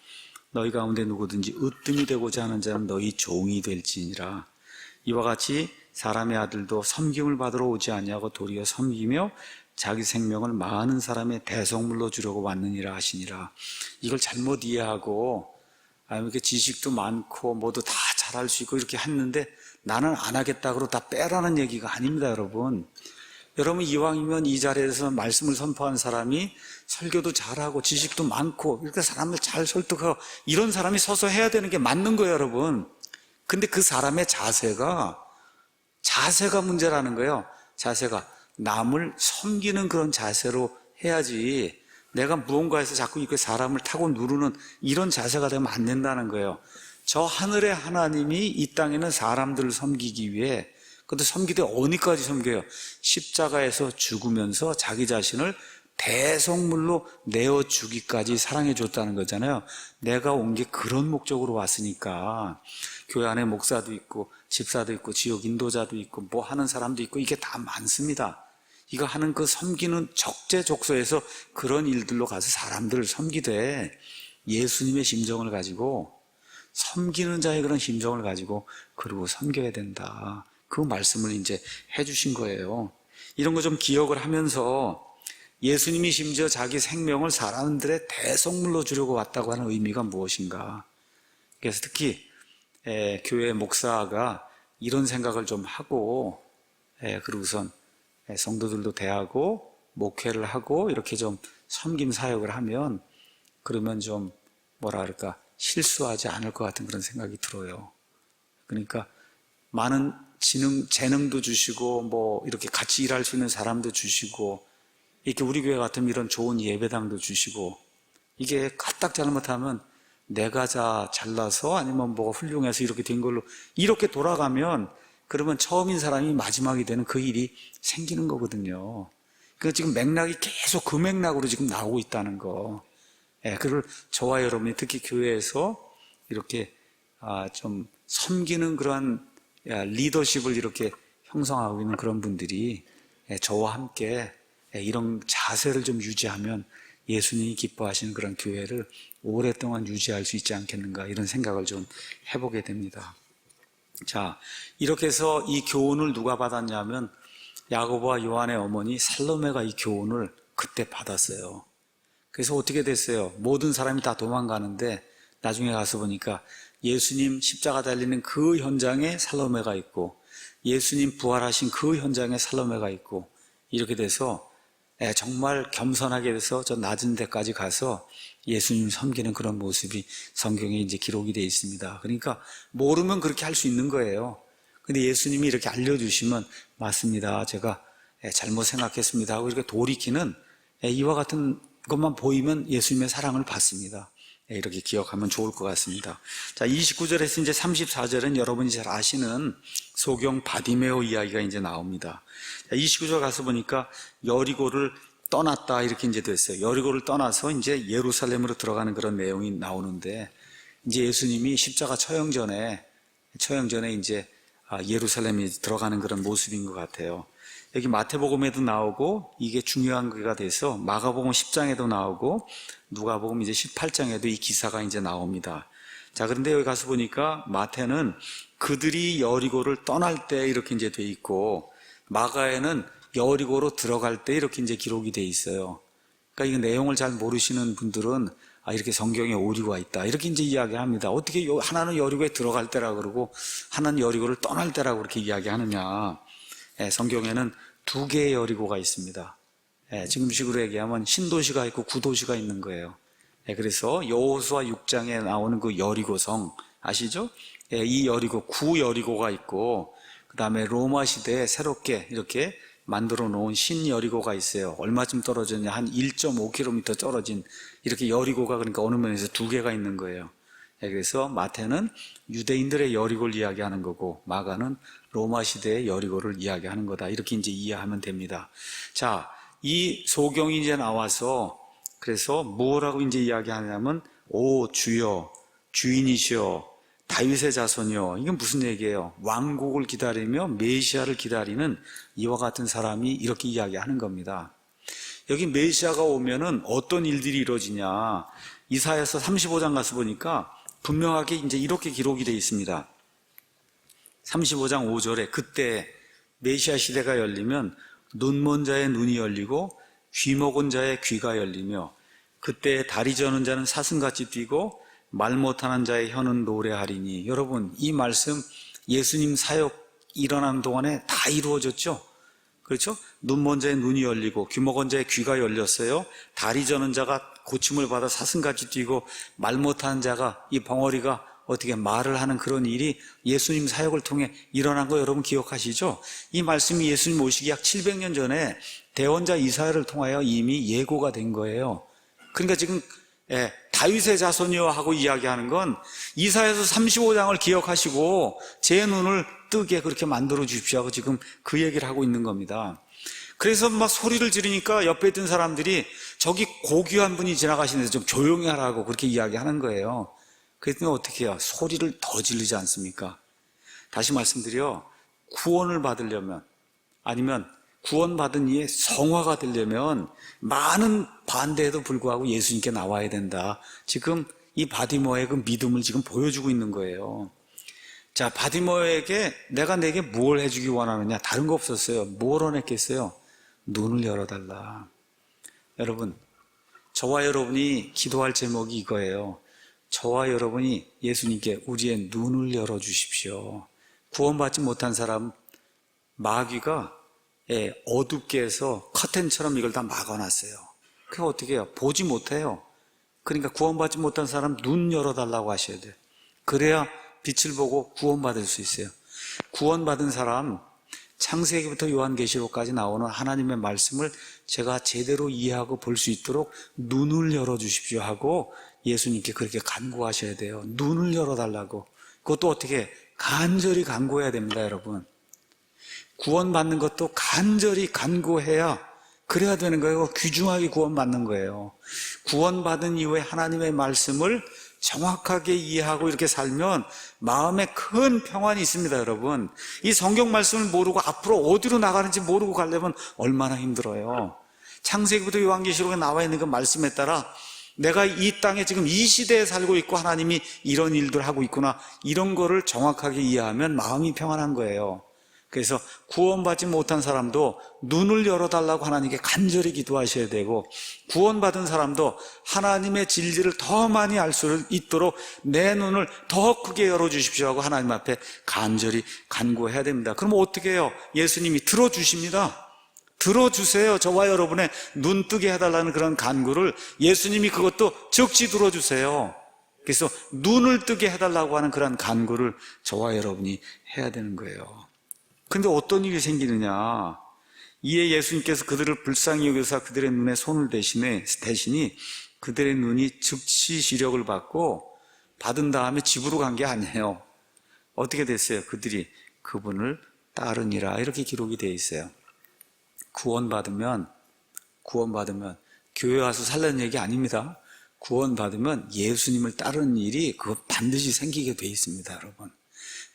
A: 너희 가운데 누구든지 으뜸이 되고자 하는 자는 너희 종이 될지니라. 이와 같이 사람의 아들도 섬김을 받으러 오지 아니하고 도리어 섬기며 자기 생명을 많은 사람의 대속물로 주려고 왔느니라 하시니라. 이걸 잘못 이해하고 이렇게 지식도 많고 모두 다 잘할 수 있고 이렇게 했는데 나는 안 하겠다고 다 빼라는 얘기가 아닙니다, 여러분. 여러분, 이왕이면 이 자리에서 말씀을 선포한 사람이 설교도 잘하고 지식도 많고 이렇게 사람을 잘 설득하고 이런 사람이 서서 해야 되는 게 맞는 거예요, 여러분. 근데 그 사람의 자세가 문제라는 거예요. 자세가 남을 섬기는 그런 자세로 해야지, 내가 무언가에서 자꾸 이렇게 사람을 타고 누르는 이런 자세가 되면 안 된다는 거예요. 저 하늘의 하나님이 이 땅에는 사람들을 섬기기 위해, 근데 섬기되 어디까지 섬겨요? 십자가에서 죽으면서 자기 자신을 대속물로 내어주기까지 사랑해 줬다는 거잖아요. 내가 온 게 그런 목적으로 왔으니까. 교회 안에 목사도 있고 집사도 있고 지역 인도자도 있고 뭐 하는 사람도 있고 이게 다 많습니다. 이거 하는 그 섬기는 적재적소에서 그런 일들로 가서 사람들을 섬기되 예수님의 심정을 가지고, 섬기는 자의 그런 심정을 가지고 그리고 섬겨야 된다. 그 말씀을 이제 해주신 거예요. 이런 거 좀 기억을 하면서 예수님이 심지어 자기 생명을 사람들의 대속물로 주려고 왔다고 하는 의미가 무엇인가. 그래서 특히 교회 목사가 이런 생각을 좀 하고, 그리고선 성도들도 대하고 목회를 하고 이렇게 좀 섬김 사역을 하면, 그러면 좀 뭐라 그럴까, 실수하지 않을 것 같은 그런 생각이 들어요. 그러니까 많은 재능도 주시고 뭐 이렇게 같이 일할 수 있는 사람도 주시고, 이렇게 우리 교회 같으면 이런 좋은 예배당도 주시고, 이게 까딱 잘못하면 내가 잘나서 아니면 뭐가 훌륭해서 이렇게 된 걸로 이렇게 돌아가면, 그러면 처음인 사람이 마지막이 되는 그 일이 생기는 거거든요. 그 지금 맥락이 계속 그 맥락으로 지금 나오고 있다는 거. 그걸 저와 여러분이 특히 교회에서 이렇게 좀 섬기는 그러한 리더십을 이렇게 형성하고 있는 그런 분들이 저와 함께 이런 자세를 좀 유지하면 예수님이 기뻐하시는 그런 교회를 오랫동안 유지할 수 있지 않겠는가, 이런 생각을 좀 해보게 됩니다. 자, 이렇게 해서 이 교훈을 누가 받았냐면 야고보와 요한의 어머니 살로메가 이 교훈을 그때 받았어요. 그래서 어떻게 됐어요? 모든 사람이 다 도망가는데 나중에 가서 보니까 예수님 십자가 달리는 그 현장에 살로메가 있고 예수님 부활하신 그 현장에 살로메가 있고, 이렇게 돼서 정말 겸손하게 돼서 저 낮은 데까지 가서 예수님 섬기는 그런 모습이 성경에 이제 기록이 되어 있습니다. 그러니까 모르면 그렇게 할 수 있는 거예요. 근데 예수님이 이렇게 알려주시면 맞습니다, 제가 잘못 생각했습니다 하고 이렇게 돌이키는, 이와 같은 것만 보이면 예수님의 사랑을 받습니다. 이렇게 기억하면 좋을 것 같습니다. 자, 29절에서 이제 34절은 여러분이 잘 아시는 소경 바디메오 이야기가 이제 나옵니다. 자, 29절 가서 보니까 여리고를 떠났다 이렇게 이제 됐어요. 여리고를 떠나서 이제 예루살렘으로 들어가는 그런 내용이 나오는데, 이제 예수님이 십자가 처형 전에 이제 예루살렘에 들어가는 그런 모습인 것 같아요. 여기 마태복음에도 나오고 이게 중요한 거가 돼서 마가복음 10장에도 나오고 누가복음 이제 18장에도 이 기사가 이제 나옵니다. 자, 그런데 여기 가서 보니까 마태는 그들이 여리고를 떠날 때 이렇게 이제 돼 있고, 마가에는 여리고로 들어갈 때 이렇게 이제 기록이 돼 있어요. 그러니까 이 내용을 잘 모르시는 분들은 이렇게 성경에 오리고가 있다. 이렇게 이제 이야기합니다. 어떻게 하나는 여리고에 들어갈 때라 그러고 하나는 여리고를 떠날 때라고 그렇게 이야기하느냐. 성경에는 두 개의 여리고가 있습니다. 지금식으로 얘기하면 신도시가 있고 구도시가 있는 거예요. 그래서 여호수아 6장에 나오는 그 여리고성 아시죠? 이 여리고, 구여리고가 있고 그 다음에 로마 시대에 새롭게 이렇게 만들어 놓은 신여리고가 있어요. 얼마쯤 떨어졌냐? 한 1.5km 떨어진 이렇게 여리고가 그러니까 어느 면에서 두 개가 있는 거예요. 그래서 마태는 유대인들의 여리고를 이야기하는 거고 마가는 로마 시대의 여리고를 이야기하는 거다. 이렇게 이제 이해하면 됩니다. 자, 이 소경이 이제 나와서 그래서 뭐라고 이제 이야기하냐면 오 주여 주인이시여 다윗의 자손이요. 이건 무슨 얘기예요? 왕국을 기다리며 메시아를 기다리는 이와 같은 사람이 이렇게 이야기하는 겁니다. 여기 메시아가 오면은 어떤 일들이 이루어지냐? 이사야서 35장 가서 보니까 분명하게 이제 이렇게 기록이 되어 있습니다. 35장 5절에 그때 메시아 시대가 열리면 눈먼 자의 눈이 열리고 귀 먹은 자의 귀가 열리며 그때 다리 저는 자는 사슴같이 뛰고 말 못하는 자의 혀는 노래하리니. 여러분 이 말씀 예수님 사역 일어나는 동안에 다 이루어졌죠? 그렇죠? 눈먼 자의 눈이 열리고 귀 먹은 자의 귀가 열렸어요. 다리 저는 자가 고침을 받아 사슴같이 뛰고 말 못하는 자가 이 벙어리가 어떻게 말을 하는 그런 일이 예수님 사역을 통해 일어난 거 여러분 기억하시죠? 이 말씀이 예수님 오시기 약 700년 전에 대언자 이사야를 통하여 이미 예고가 된 거예요. 그러니까 지금 다윗의 자손이여 하고 이야기하는 건 이사야서 35장을 기억하시고 제 눈을 뜨게 그렇게 만들어 주십시오 하고 지금 그 얘기를 하고 있는 겁니다. 그래서 막 소리를 지르니까 옆에 있던 사람들이 저기 고귀한 분이 지나가시는데 좀 조용히 하라고 그렇게 이야기하는 거예요. 그랬더니 어떻게 해요? 소리를 더 지르지 않습니까? 다시 말씀드려 구원을 받으려면 아니면 구원받은 이의 성화가 되려면 많은 반대에도 불구하고 예수님께 나와야 된다. 지금 이 바디모의 그 믿음을 지금 보여주고 있는 거예요. 자, 바디모에게 내가 내게 뭘 해주기 원하느냐? 다른 거 없었어요. 뭘 원했겠어요? 눈을 열어달라. 여러분, 저와 여러분이 기도할 제목이 이거예요. 저와 여러분이 예수님께 우리의 눈을 열어주십시오. 구원받지 못한 사람 마귀가 어둡게 해서 커튼처럼 이걸 다 막아놨어요. 그게 어떻게 해요? 보지 못해요. 그러니까 구원받지 못한 사람 눈 열어달라고 하셔야 돼요. 그래야 빛을 보고 구원받을 수 있어요. 구원받은 사람 창세기부터 요한계시록까지 나오는 하나님의 말씀을 제가 제대로 이해하고 볼 수 있도록 눈을 열어주십시오 하고 예수님께 그렇게 간구하셔야 돼요. 눈을 열어달라고. 그것도 어떻게 간절히 간구해야 됩니다, 여러분. 구원받는 것도 간절히 간구해야 그래야 되는 거예요. 귀중하게 구원받는 거예요. 구원받은 이후에 하나님의 말씀을 정확하게 이해하고 이렇게 살면 마음에 큰 평안이 있습니다, 여러분. 이 성경 말씀을 모르고 앞으로 어디로 나가는지 모르고 가려면 얼마나 힘들어요. 창세기부터 요한계시록에 나와 있는 그 말씀에 따라 내가 이 땅에 지금 이 시대에 살고 있고 하나님이 이런 일들 하고 있구나, 이런 거를 정확하게 이해하면 마음이 평안한 거예요. 그래서 구원받지 못한 사람도 눈을 열어달라고 하나님께 간절히 기도하셔야 되고, 구원받은 사람도 하나님의 진리를 더 많이 알 수 있도록 내 눈을 더 크게 열어주십시오 하고 하나님 앞에 간절히 간구해야 됩니다. 그럼 어떻게 해요? 예수님이 들어주십니다. 들어주세요. 저와 여러분의 눈 뜨게 해달라는 그런 간구를 예수님이 그것도 적지 들어주세요. 그래서 눈을 뜨게 해달라고 하는 그런 간구를 저와 여러분이 해야 되는 거예요. 근데 어떤 일이 생기느냐? 이에 예수님께서 그들을 불쌍히 여겨서 그들의 눈에 손을 대시니 그들의 눈이 즉시 시력을 받은 다음에 집으로 간 게 아니에요. 어떻게 됐어요? 그들이 그분을 따르니라, 이렇게 기록이 되어 있어요. 구원받으면 교회 와서 살라는 얘기 아닙니다. 구원받으면 예수님을 따르는 일이 그거 반드시 생기게 되어 있습니다, 여러분.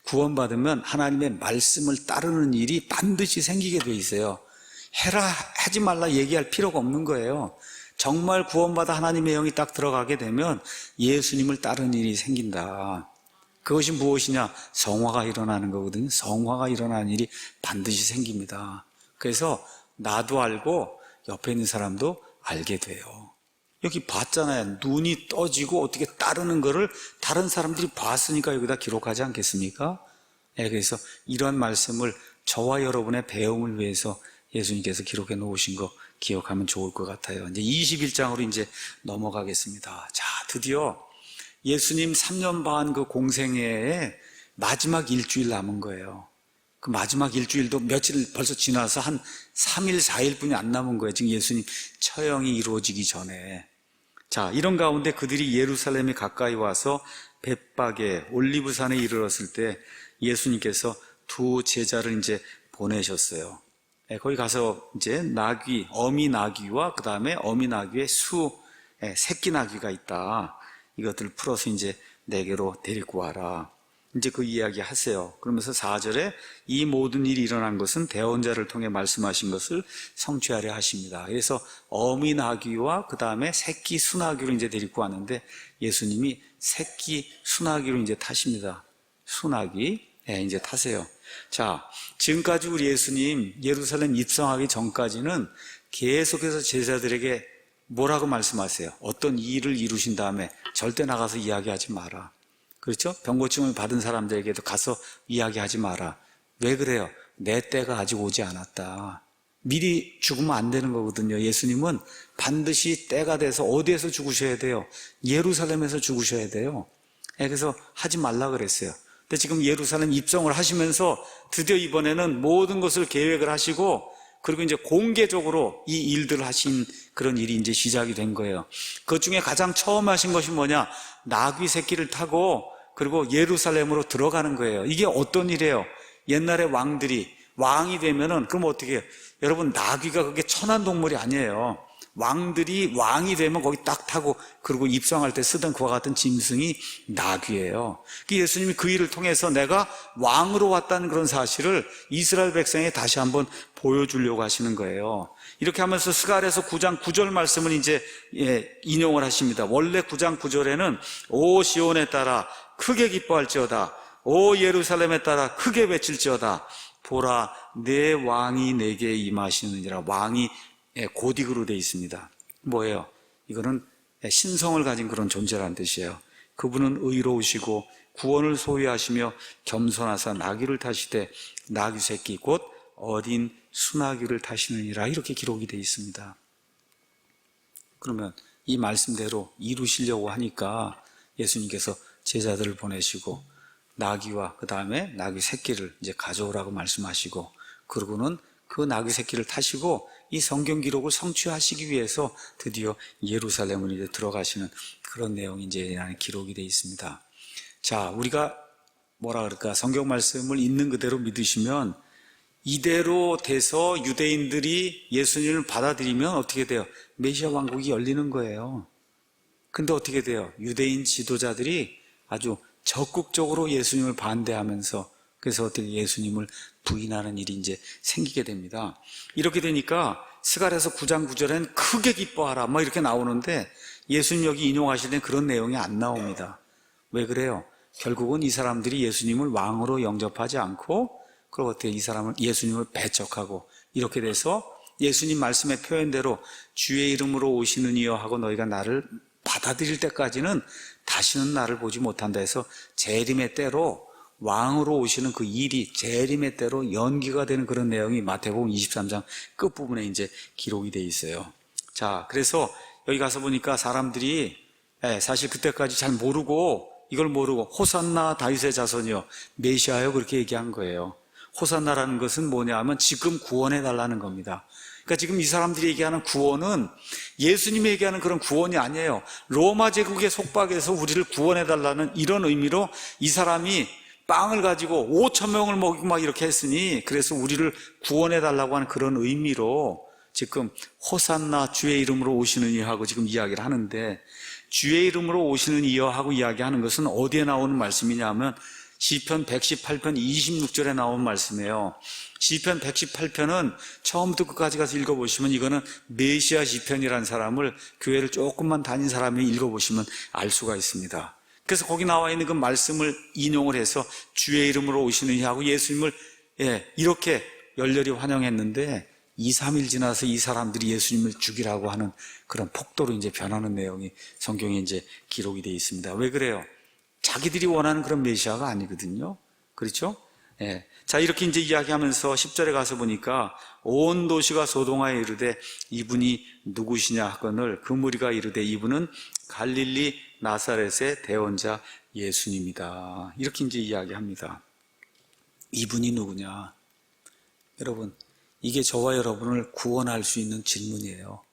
A: 구원받으면 하나님의 말씀을 따르는 일이 반드시 생기게 되어 있어요. 해라 하지 말라 얘기할 필요가 없는 거예요. 정말 구원받아 하나님의 영이 딱 들어가게 되면 예수님을 따르는 일이 생긴다. 그것이 무엇이냐? 성화가 일어나는 거거든요. 성화가 일어나는 일이 반드시 생깁니다. 그래서 나도 알고 옆에 있는 사람도 알게 돼요. 여기 봤잖아요. 눈이 떠지고 어떻게 따르는 거를 다른 사람들이 봤으니까 여기다 기록하지 않겠습니까? 예, 그래서 이러한 말씀을 저와 여러분의 배움을 위해서 예수님께서 기록해 놓으신 거 기억하면 좋을 것 같아요. 이제 21장으로 이제 넘어가겠습니다. 자, 드디어 예수님 3년 반 그 공생애에 마지막 일주일 남은 거예요. 그 마지막 일주일도 며칠 벌써 지나서 한 3일, 4일뿐이 안 남은 거예요. 지금 예수님 처형이 이루어지기 전에. 자, 이런 가운데 그들이 예루살렘에 가까이 와서 벳박에 올리브산에 이르렀을 때 예수님께서 두 제자를 이제 보내셨어요. 거기 가서 이제 나귀, 어미 나귀와 그 다음에 어미 나귀의 새끼 나귀가 있다. 이것들을 풀어서 이제 내게로 데리고 와라. 이제 그 이야기 하세요. 그러면서 4절에 이 모든 일이 일어난 것은 대언자를 통해 말씀하신 것을 성취하려 하십니다. 그래서 어미 나귀와 그 다음에 새끼 수나귀로 이제 데리고 왔는데 예수님이 새끼 수나귀로 이제 타십니다. 수나귀, 이제 타세요. 자, 지금까지 우리 예수님 예루살렘 입성하기 전까지는 계속해서 제자들에게 뭐라고 말씀하세요? 어떤 일을 이루신 다음에 절대 나가서 이야기하지 마라. 그렇죠? 병고침을 받은 사람들에게도 가서 이야기하지 마라. 왜 그래요? 내 때가 아직 오지 않았다. 미리 죽으면 안 되는 거거든요. 예수님은 반드시 때가 돼서 어디에서 죽으셔야 돼요? 예루살렘에서 죽으셔야 돼요. 그래서 하지 말라 그랬어요. 근데 지금 예루살렘 입성을 하시면서 드디어 이번에는 모든 것을 계획을 하시고 그리고 이제 공개적으로 이 일들을 하신 그런 일이 이제 시작이 된 거예요. 그 중에 가장 처음 하신 것이 뭐냐? 나귀 새끼를 타고 그리고 예루살렘으로 들어가는 거예요. 이게 어떤 일이에요? 옛날에 왕이 되면은 그럼 어떻게 해요? 여러분, 나귀가 그게 천한 동물이 아니에요. 왕들이 왕이 되면 거기 딱 타고 그리고 입성할 때 쓰던 그와 같은 짐승이 나귀예요. 예수님이 그 일을 통해서 내가 왕으로 왔다는 그런 사실을 이스라엘 백성에 다시 한번 보여주려고 하시는 거예요. 이렇게 하면서 스가랴서 9장 9절 말씀을 이제 인용을 하십니다. 원래 9장 9절에는 오 시온에 따라 크게 기뻐할지어다, 오 예루살렘에 따라 크게 외칠지어다, 보라 내 왕이 내게 임하시느니라. 왕이 고딕으로 되어 있습니다. 뭐예요? 이거는 신성을 가진 그런 존재라는 뜻이에요. 그분은 의로우시고 구원을 소유하시며 겸손하사 나귀를 타시되 나귀 새끼 곧 어린 수나귀를 타시느니라. 이렇게 기록이 되어 있습니다. 그러면 이 말씀대로 이루시려고 하니까 예수님께서 제자들을 보내시고 나귀와 그 다음에 나귀 새끼를 이제 가져오라고 말씀하시고 그러고는 그 나귀 새끼를 타시고 이 성경 기록을 성취하시기 위해서 드디어 예루살렘을 이제 들어가시는 그런 내용이 이제 기록이 되어 있습니다. 자, 우리가 뭐라 그럴까? 성경 말씀을 있는 그대로 믿으시면 이대로 돼서 유대인들이 예수님을 받아들이면 어떻게 돼요? 메시아 왕국이 열리는 거예요. 근데 어떻게 돼요? 유대인 지도자들이 아주 적극적으로 예수님을 반대하면서 그래서 어떻게 예수님을 부인하는 일이 이제 생기게 됩니다. 이렇게 되니까 스가랴서 9장 9절엔 크게 기뻐하라 막 이렇게 나오는데 예수님 여기 인용하시는 그런 내용이 안 나옵니다. 왜 그래요? 결국은 이 사람들이 예수님을 왕으로 영접하지 않고 그리고 어떻게 이 사람을 예수님을 배척하고 이렇게 돼서 예수님 말씀의 표현대로 주의 이름으로 오시는 이여 하고 너희가 나를 받아들일 때까지는 다시는 나를 보지 못한다 해서 재림의 때로 왕으로 오시는 그 일이 재림의 때로 연기가 되는 그런 내용이 마태복음 23장 끝부분에 이제 기록이 되어 있어요. 자, 그래서 여기 가서 보니까 사람들이 사실 그때까지 잘 모르고 이걸 모르고 호산나 다윗의 자손이여 메시아여 그렇게 얘기한 거예요. 호산나라는 것은 뭐냐 하면 지금 구원해 달라는 겁니다. 그러니까 지금 이 사람들이 얘기하는 구원은 예수님이 얘기하는 그런 구원이 아니에요. 로마 제국의 속박에서 우리를 구원해 달라는 이런 의미로 이 사람이 빵을 가지고 5,000명을 먹이고 막 이렇게 했으니 그래서 우리를 구원해 달라고 하는 그런 의미로 지금 호산나 주의 이름으로 오시는 이여 하고 지금 이야기를 하는데 주의 이름으로 오시는 이여 하고 이야기하는 것은 어디에 나오는 말씀이냐 하면 시편 118편 26절에 나온 말씀이에요. 시편 118편은 처음부터 끝까지 가서 읽어보시면 이거는 메시아 시편이라는 사람을 교회를 조금만 다닌 사람이 읽어보시면 알 수가 있습니다. 그래서 거기 나와 있는 그 말씀을 인용을 해서 주의 이름으로 오시느니 하고 예수님을 이렇게 열렬히 환영했는데 2, 3일 지나서 이 사람들이 예수님을 죽이라고 하는 그런 폭도로 이제 변하는 내용이 성경에 이제 기록이 되어 있습니다. 왜 그래요? 자기들이 원하는 그런 메시아가 아니거든요. 그렇죠? 예. 자, 이렇게 이제 이야기하면서 10절에 가서 보니까 온 도시가 소동하여 이르되 이분이 누구시냐 하거늘 그 무리가 이르되 이분은 갈릴리 나사렛의 대원자 예수님이다. 이렇게 이제 이야기합니다. 이분이 누구냐? 여러분, 이게 저와 여러분을 구원할 수 있는 질문이에요.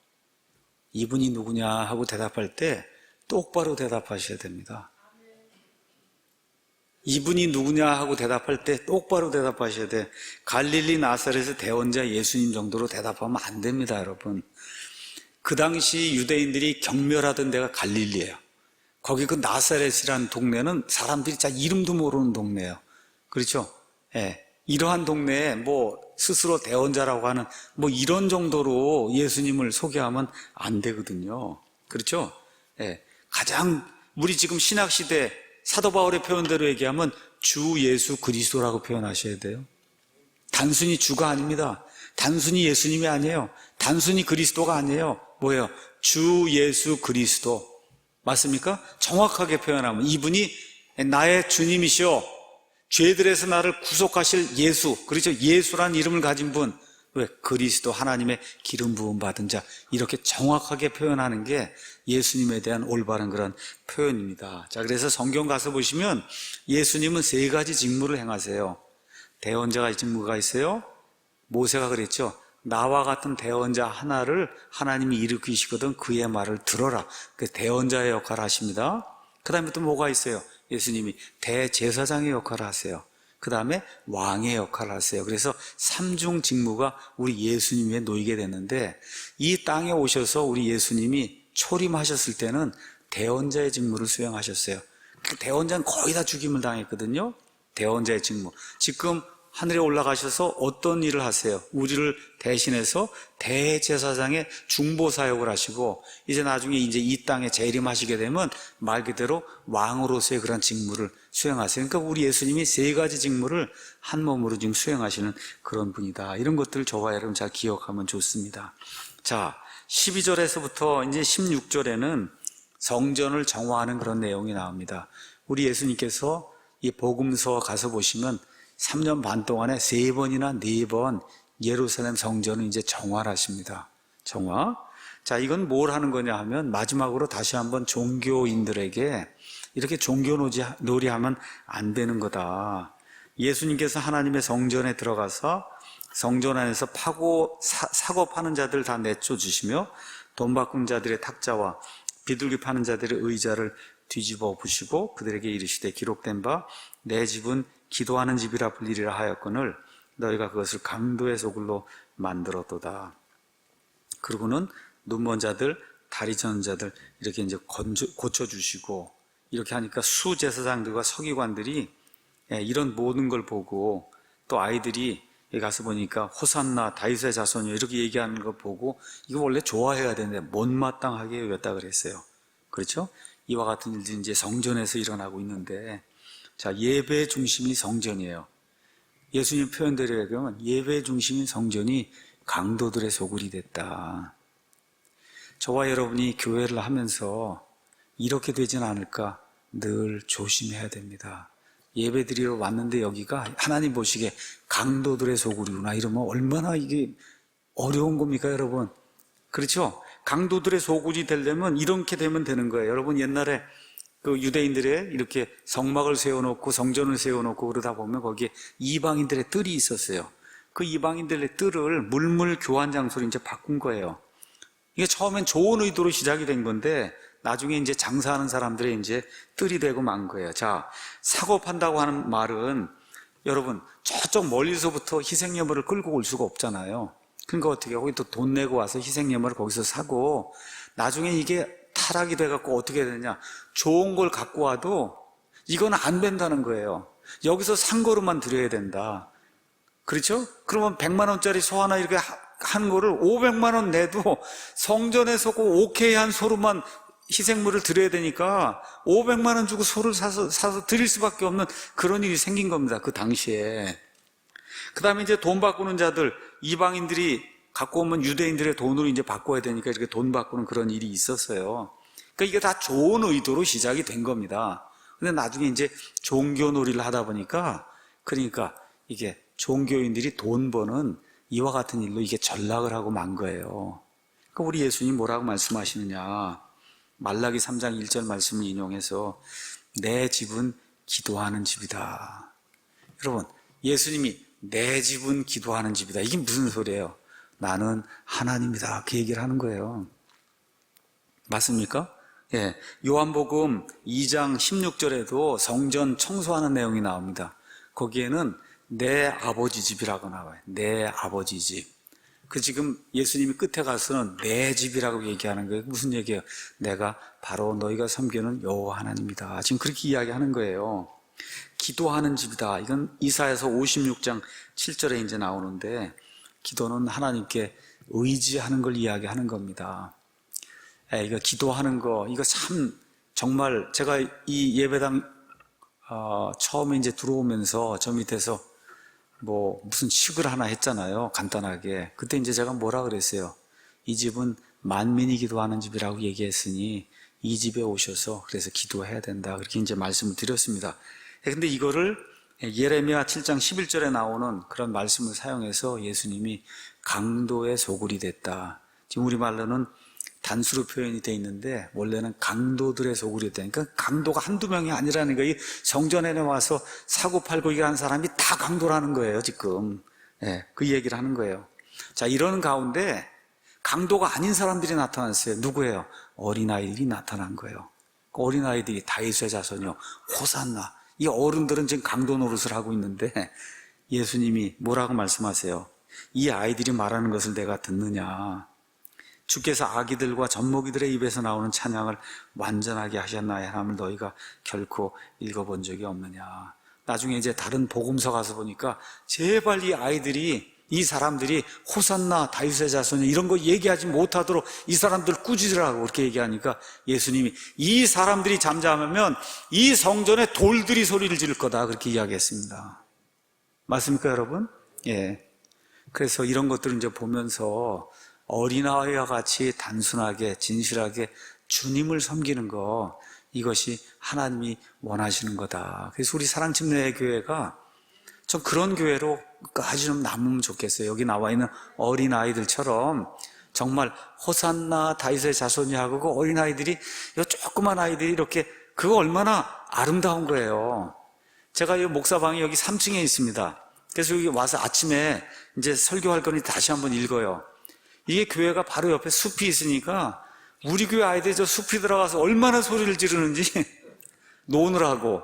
A: 이분이 누구냐 하고 대답할 때 똑바로 대답하셔야 됩니다. 이분이 누구냐 하고 대답할 때 똑바로 대답하셔야 돼. 갈릴리 나사렛의 대원자 예수님 정도로 대답하면 안 됩니다, 여러분. 그 당시 유대인들이 경멸하던 데가 갈릴리예요. 거기 그 나사렛이라는 동네는 사람들이 잘 이름도 모르는 동네예요. 그렇죠? 예. 이러한 동네에 뭐 스스로 대원자라고 하는 뭐 이런 정도로 예수님을 소개하면 안 되거든요. 그렇죠? 예. 가장 우리 지금 신학 시대 사도 바울의 표현대로 얘기하면 주 예수 그리스도라고 표현하셔야 돼요. 단순히 주가 아닙니다. 단순히 예수님이 아니에요. 단순히 그리스도가 아니에요. 뭐예요? 주 예수 그리스도. 맞습니까? 정확하게 표현하면 이분이 나의 주님이시오. 죄들에서 나를 구속하실 예수. 그렇죠? 예수란 이름을 가진 분. 왜? 그리스도, 하나님의 기름 부음 받은 자. 이렇게 정확하게 표현하는 게 예수님에 대한 올바른 그런 표현입니다. 자, 그래서 성경 가서 보시면 예수님은 세 가지 직무를 행하세요. 대원자가 직무가 있어요. 모세가 그랬죠. 나와 같은 대원자 하나를 하나님이 일으키시거든 그의 말을 들어라. 그 대원자의 역할을 하십니다. 그 다음에 또 뭐가 있어요? 예수님이 대제사장의 역할을 하세요. 그 다음에 왕의 역할을 하세요. 그래서 삼중 직무가 우리 예수님 위에 놓이게 됐는데 이 땅에 오셔서 우리 예수님이 초림하셨을 때는 대원자의 직무를 수행하셨어요. 그 대원자는 거의 다 죽임을 당했거든요. 대원자의 직무. 지금 하늘에 올라가셔서 어떤 일을 하세요? 우리를 대신해서 대제사장의 중보 사역을 하시고 이제 나중에 이제 이 땅에 재림하시게 되면 말 그대로 왕으로서의 그런 직무를 수행하세요. 그러니까 우리 예수님이 세 가지 직무를 한 몸으로 지금 수행하시는 그런 분이다. 이런 것들을 저와 여러분 잘 기억하면 좋습니다. 자, 12절에서부터 이제 16절에는 성전을 정화하는 그런 내용이 나옵니다. 우리 예수님께서 이 복음서 가서 보시면 3년 반 동안에 3번이나 4번 예루살렘 성전을 이제 정화를 하십니다. 정화. 자, 이건 뭘 하는 거냐 하면 마지막으로 다시 한번 종교인들에게 이렇게 종교놀이 하면 안 되는 거다. 예수님께서 하나님의 성전에 들어가서 성전 안에서 사고 파는 자들 다 내쫓으시며 돈 바꾼 자들의 탁자와 비둘기 파는 자들의 의자를 뒤집어 부시고 그들에게 이르시되 기록된 바 내 집은 기도하는 집이라 불리리라 하였거늘 너희가 그것을 강도의 소굴로 만들었도다. 그러고는 눈먼 자들, 다리 저는 자들 이렇게 이제 고쳐주시고 이렇게 하니까 수제사장들과 서기관들이 이런 모든 걸 보고 또 아이들이 여기 가서 보니까 호산나 다윗의 자손이요 이렇게 얘기하는 거 보고 이거 원래 좋아해야 되는데 못마땅하게 여겼다 그랬어요. 그렇죠? 이와 같은 일들이 이제 성전에서 일어나고 있는데 자, 예배의 중심이 성전이에요. 예수님 표현대로 얘기하면 예배의 중심인 성전이 강도들의 소굴이 됐다. 저와 여러분이 교회를 하면서 이렇게 되진 않을까 늘 조심해야 됩니다. 예배 드리러 왔는데 여기가 하나님 보시기에 강도들의 소굴이구나 이러면 얼마나 이게 어려운 겁니까, 여러분? 그렇죠? 강도들의 소굴이 되려면 이렇게 되면 되는 거예요. 여러분 옛날에 그 유대인들의 이렇게 성막을 세워놓고 성전을 세워놓고 그러다 보면 거기에 이방인들의 뜰이 있었어요. 그 이방인들의 뜰을 물물 교환 장소로 이제 바꾼 거예요. 이게 처음엔 좋은 의도로 시작이 된 건데 나중에 이제 장사하는 사람들의 이제 뜰이 되고 만 거예요. 자, 사고 판다고 하는 말은 여러분 저쪽 멀리서부터 희생연물을 끌고 올 수가 없잖아요. 그러니까 어떻게 거기 또 돈 내고 와서 희생연물을 거기서 사고 나중에 이게 타락이 돼갖고 어떻게 되냐 좋은 걸 갖고 와도 이건 안 된다는 거예요. 여기서 산 거로만 드려야 된다. 그렇죠? 그러면 100만 원짜리 소 하나 이렇게 한 거를 500만 원 내도 성전에서 꼭 오케이 한 소로만 희생물을 드려야 되니까 500만 원 주고 소를 사서 드릴 수밖에 없는 그런 일이 생긴 겁니다. 그 당시에. 그 다음에 이제 돈 바꾸는 자들, 이방인들이 갖고 오면 유대인들의 돈으로 이제 바꿔야 되니까 이렇게 돈 바꾸는 그런 일이 있었어요. 그러니까 이게 다 좋은 의도로 시작이 된 겁니다. 근데 나중에 이제 종교놀이를 하다 보니까, 그러니까 이게 종교인들이 돈 버는 이와 같은 일로 이게 전락을 하고 만 거예요. 그러니까 우리 예수님 뭐라고 말씀하시느냐. 말라기 3장 1절 말씀을 인용해서 내 집은 기도하는 집이다. 여러분, 예수님이 내 집은 기도하는 집이다. 이게 무슨 소리예요? 나는 하나님이다. 그 얘기를 하는 거예요. 맞습니까? 예. 요한복음 2장 16절에도 성전 청소하는 내용이 나옵니다. 거기에는 내 아버지 집이라고 나와요. 내 아버지 집. 그 지금 예수님이 끝에 가서는 내 집이라고 얘기하는 거예요. 무슨 얘기예요? 내가 바로 너희가 섬기는 여호와 하나님이다. 지금 그렇게 이야기하는 거예요. 기도하는 집이다. 이건 이사야서 56장 7절에 이제 나오는데, 기도는 하나님께 의지하는 걸 이야기하는 겁니다. 이거 기도하는 거, 이거 참 정말 제가 이 예배당 처음에 이제 들어오면서 저 밑에서 뭐 무슨 식을 하나 했잖아요. 간단하게. 그때 이제 제가 뭐라 그랬어요? 이 집은 만민이 기도하는 집이라고 얘기했으니 이 집에 오셔서 그래서 기도해야 된다. 그렇게 이제 말씀을 드렸습니다. 근데 이거를 예레미야 7장 11절에 나오는 그런 말씀을 사용해서 예수님이 강도의 소굴이 됐다. 지금 우리말로는 단수로 표현이 되어 있는데 원래는 강도들의 소굴이 됐다. 그러니까 강도가 한두 명이 아니라는 거예요. 성전에 와서 사고 팔고 일하는 사람이 다 강도라는 거예요, 지금. 그 얘기를 하는 거예요. 자, 이러는 가운데 강도가 아닌 사람들이 나타났어요. 누구예요? 어린아이들이 나타난 거예요. 그 어린아이들이 다윗의 자손이요, 호산나. 이 어른들은 지금 강도 노릇을 하고 있는데 예수님이 뭐라고 말씀하세요? 이 아이들이 말하는 것을 내가 듣느냐? 주께서 아기들과 젖먹이들의 입에서 나오는 찬양을 완전하게 하셨나의 하나님을 너희가 결코 읽어본 적이 없느냐? 나중에 이제 다른 복음서 가서 보니까 제발 이 아이들이, 이 사람들이 호산나 다윗의 자손이 이런 거 얘기하지 못하도록 이 사람들 꾸짖으라고 그렇게 얘기하니까 예수님이 이 사람들이 잠잠하면 이 성전에 돌들이 소리를 지를 거다 그렇게 이야기했습니다. 맞습니까, 여러분? 예. 그래서 이런 것들을 이제 보면서 어린아이와 같이 단순하게 진실하게 주님을 섬기는 거, 이것이 하나님이 원하시는 거다. 그래서 우리 사랑침례교회가 좀 그런 교회로 끝까지 좀 남으면 좋겠어요. 여기 나와 있는 어린아이들처럼 정말 호산나 다윗의 자손이 하고 그 어린아이들이, 이 조그만 아이들이 이렇게, 그거 얼마나 아름다운 거예요. 제가 이 목사방이 여기 3층에 있습니다. 그래서 여기 와서 아침에 이제 설교할 거니 다시 한번 읽어요. 이게 교회가 바로 옆에 숲이 있으니까 우리 교회 아이들이 저 숲이 들어가서 얼마나 소리를 지르는지 노느라고.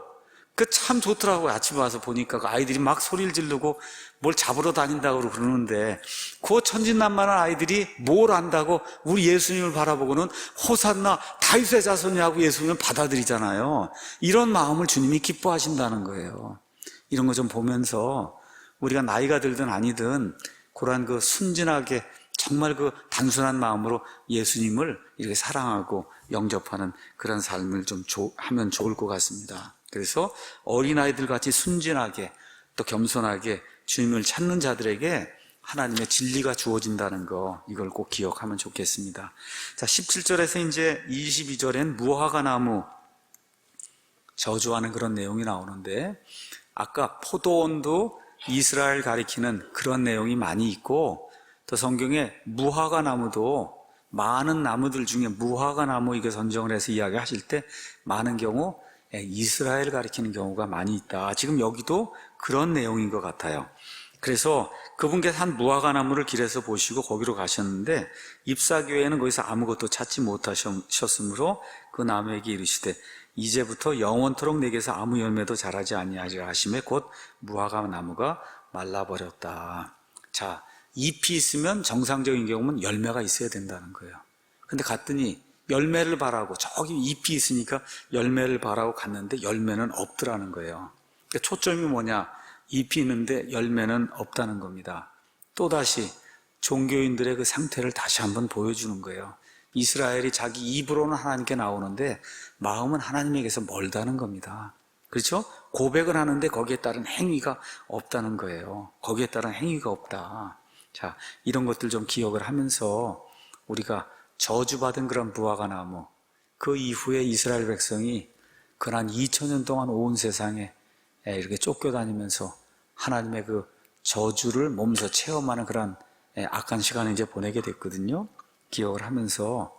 A: 그 참 좋더라고요. 아침에 와서 보니까 그 아이들이 막 소리를 지르고 뭘 잡으러 다닌다고 그러는데, 그 천진난만한 아이들이 뭘 안다고 우리 예수님을 바라보고는 호산나 다윗의 자손이라고 예수님을 받아들이잖아요. 이런 마음을 주님이 기뻐하신다는 거예요. 이런 거 좀 보면서 우리가 나이가 들든 아니든 그러한 그 순진하게 정말 그 단순한 마음으로 예수님을 이렇게 사랑하고 영접하는 그런 삶을 좀 하면 좋을 것 같습니다. 그래서 어린아이들 같이 순진하게 또 겸손하게 주님을 찾는 자들에게 하나님의 진리가 주어진다는 거, 이걸 꼭 기억하면 좋겠습니다. 자, 17절에서 이제 22절엔 무화과 나무 저주하는 그런 내용이 나오는데, 아까 포도원도 이스라엘 가리키는 그런 내용이 많이 있고, 또 성경에 무화과 나무도 많은 나무들 중에 무화과 나무 이거 선정을 해서 이야기하실 때 많은 경우 이스라엘 가리키는 경우가 많이 있다. 지금 여기도 그런 내용인 것 같아요. 그래서 그분께서 한 무화과 나무를 길에서 보시고 거기로 가셨는데, 입사교회는 거기서 아무것도 찾지 못하셨으므로 그 나무에게 이르시되 이제부터 영원토록 내게서 아무 열매도 자라지 아니하리라 하시매 곧 무화과 나무가 말라버렸다. 자, 잎이 있으면 정상적인 경우는 열매가 있어야 된다는 거예요. 근데 갔더니 열매를 바라고, 저기 잎이 있으니까 열매를 바라고 갔는데 열매는 없더라는 거예요. 그러니까 초점이 뭐냐? 잎이 있는데 열매는 없다는 겁니다. 또다시 종교인들의 그 상태를 다시 한번 보여주는 거예요. 이스라엘이 자기 입으로는 하나님께 나오는데 마음은 하나님에게서 멀다는 겁니다. 그렇죠? 고백을 하는데 거기에 따른 행위가 없다는 거예요. 거기에 따른 행위가 없다. 자, 이런 것들 좀 기억을 하면서 우리가 저주받은 그런 무화과나무, 그 이후에 이스라엘 백성이 그한 2000년 동안 온 세상에 이렇게 쫓겨다니면서 하나님의 그 저주를 몸소 체험하는 그런 악한 시간을 이제 보내게 됐거든요. 기억을 하면서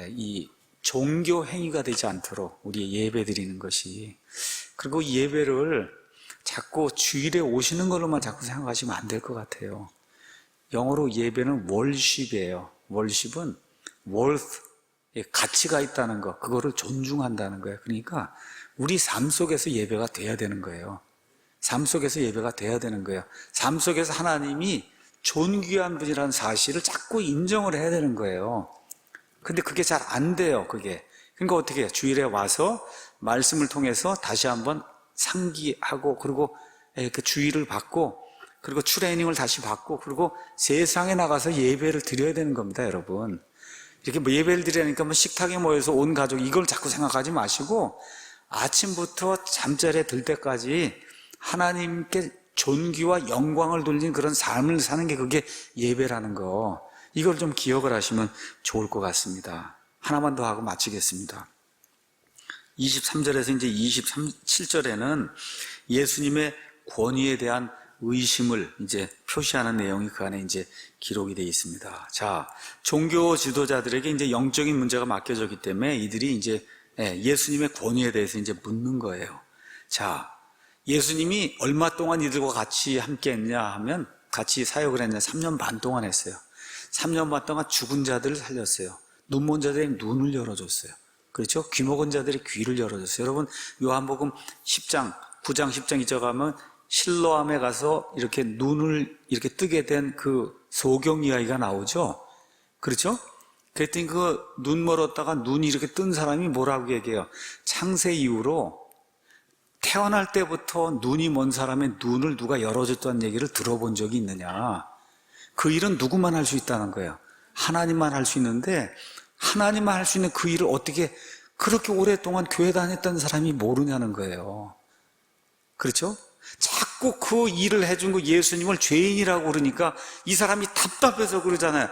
A: 이 종교 행위가 되지 않도록 우리 예배 드리는 것이, 그리고 이 예배를 자꾸 주일에 오시는 걸로만 자꾸 생각하시면 안 될 것 같아요. 영어로 예배는 월십이에요. 월십은 worth, 가치가 있다는 거, 그거를 존중한다는 거예요. 그러니까 우리 삶 속에서 예배가 돼야 되는 거예요. 삶 속에서 예배가 돼야 되는 거예요. 삶 속에서 하나님이 존귀한 분이라는 사실을 자꾸 인정을 해야 되는 거예요. 근데 그게 잘 안 돼요, 그게. 그러니까 어떻게 해요? 주일에 와서 말씀을 통해서 다시 한번 상기하고, 그리고 그 주의를 받고, 그리고 트레이닝을 다시 받고, 그리고 세상에 나가서 예배를 드려야 되는 겁니다, 여러분. 이렇게 뭐 예배를 드리니까 뭐 식탁에 모여서 온 가족, 이걸 자꾸 생각하지 마시고, 아침부터 잠자리에 들 때까지 하나님께 존귀와 영광을 돌린 그런 삶을 사는 게 그게 예배라는 거, 이걸 좀 기억을 하시면 좋을 것 같습니다. 하나만 더 하고 마치겠습니다. 23절에서 이제 27절에는 예수님의 권위에 대한 의심을 이제 표시하는 내용이 그 안에 이제 기록이 되어 있습니다. 자, 종교 지도자들에게 이제 영적인 문제가 맡겨졌기 때문에 이들이 이제 예수님의 권위에 대해서 이제 묻는 거예요. 자, 예수님이 얼마 동안 이들과 같이 함께 했냐 하면, 같이 사역을 했냐, 3년 반 동안 했어요. 3년 반 동안 죽은 자들을 살렸어요. 눈먼 자들의 눈을 열어줬어요. 그렇죠? 귀 먹은 자들의 귀를 열어줬어요. 여러분, 요한복음 10장, 9장, 10장 이쪽 가면 실로암에 가서 이렇게 눈을 이렇게 뜨게 된 그 소경 이야기가 나오죠? 그렇죠? 그랬더니 그 눈 멀었다가 눈이 이렇게 뜬 사람이 뭐라고 얘기해요? 창세 이후로 태어날 때부터 눈이 먼 사람의 눈을 누가 열어줬다는 얘기를 들어본 적이 있느냐? 그 일은 누구만 할 수 있다는 거예요. 하나님만 할 수 있는데, 하나님만 할 수 있는 그 일을 어떻게 그렇게 오랫동안 교회 다녔던 사람이 모르냐는 거예요. 그렇죠? 자꾸 그 일을 해준 거 예수님을 죄인이라고 그러니까 이 사람이 답답해서 그러잖아요.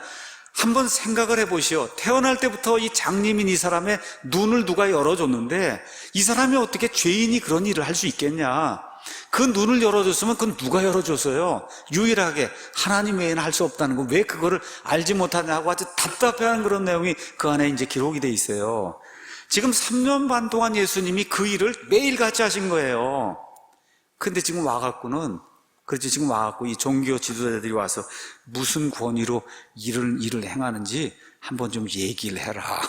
A: 한번 생각을 해보시오. 태어날 때부터 이 장님인 이 사람의 눈을 누가 열어줬는데 이 사람이 어떻게 죄인이 그런 일을 할 수 있겠냐? 그 눈을 열어줬으면 그건 누가 열어줬어요? 유일하게 하나님 외에는 할 수 없다는 거, 왜 그거를 알지 못하냐고 아주 답답해하는 그런 내용이 그 안에 이제 기록이 돼 있어요. 지금 3년 반 동안 예수님이 그 일을 매일같이 하신 거예요. 근데 지금 와갖고는, 그렇지, 지금 와갖고 이 종교 지도자들이 와서 무슨 권위로 일을 행하는지 한번 좀 얘기를 해라.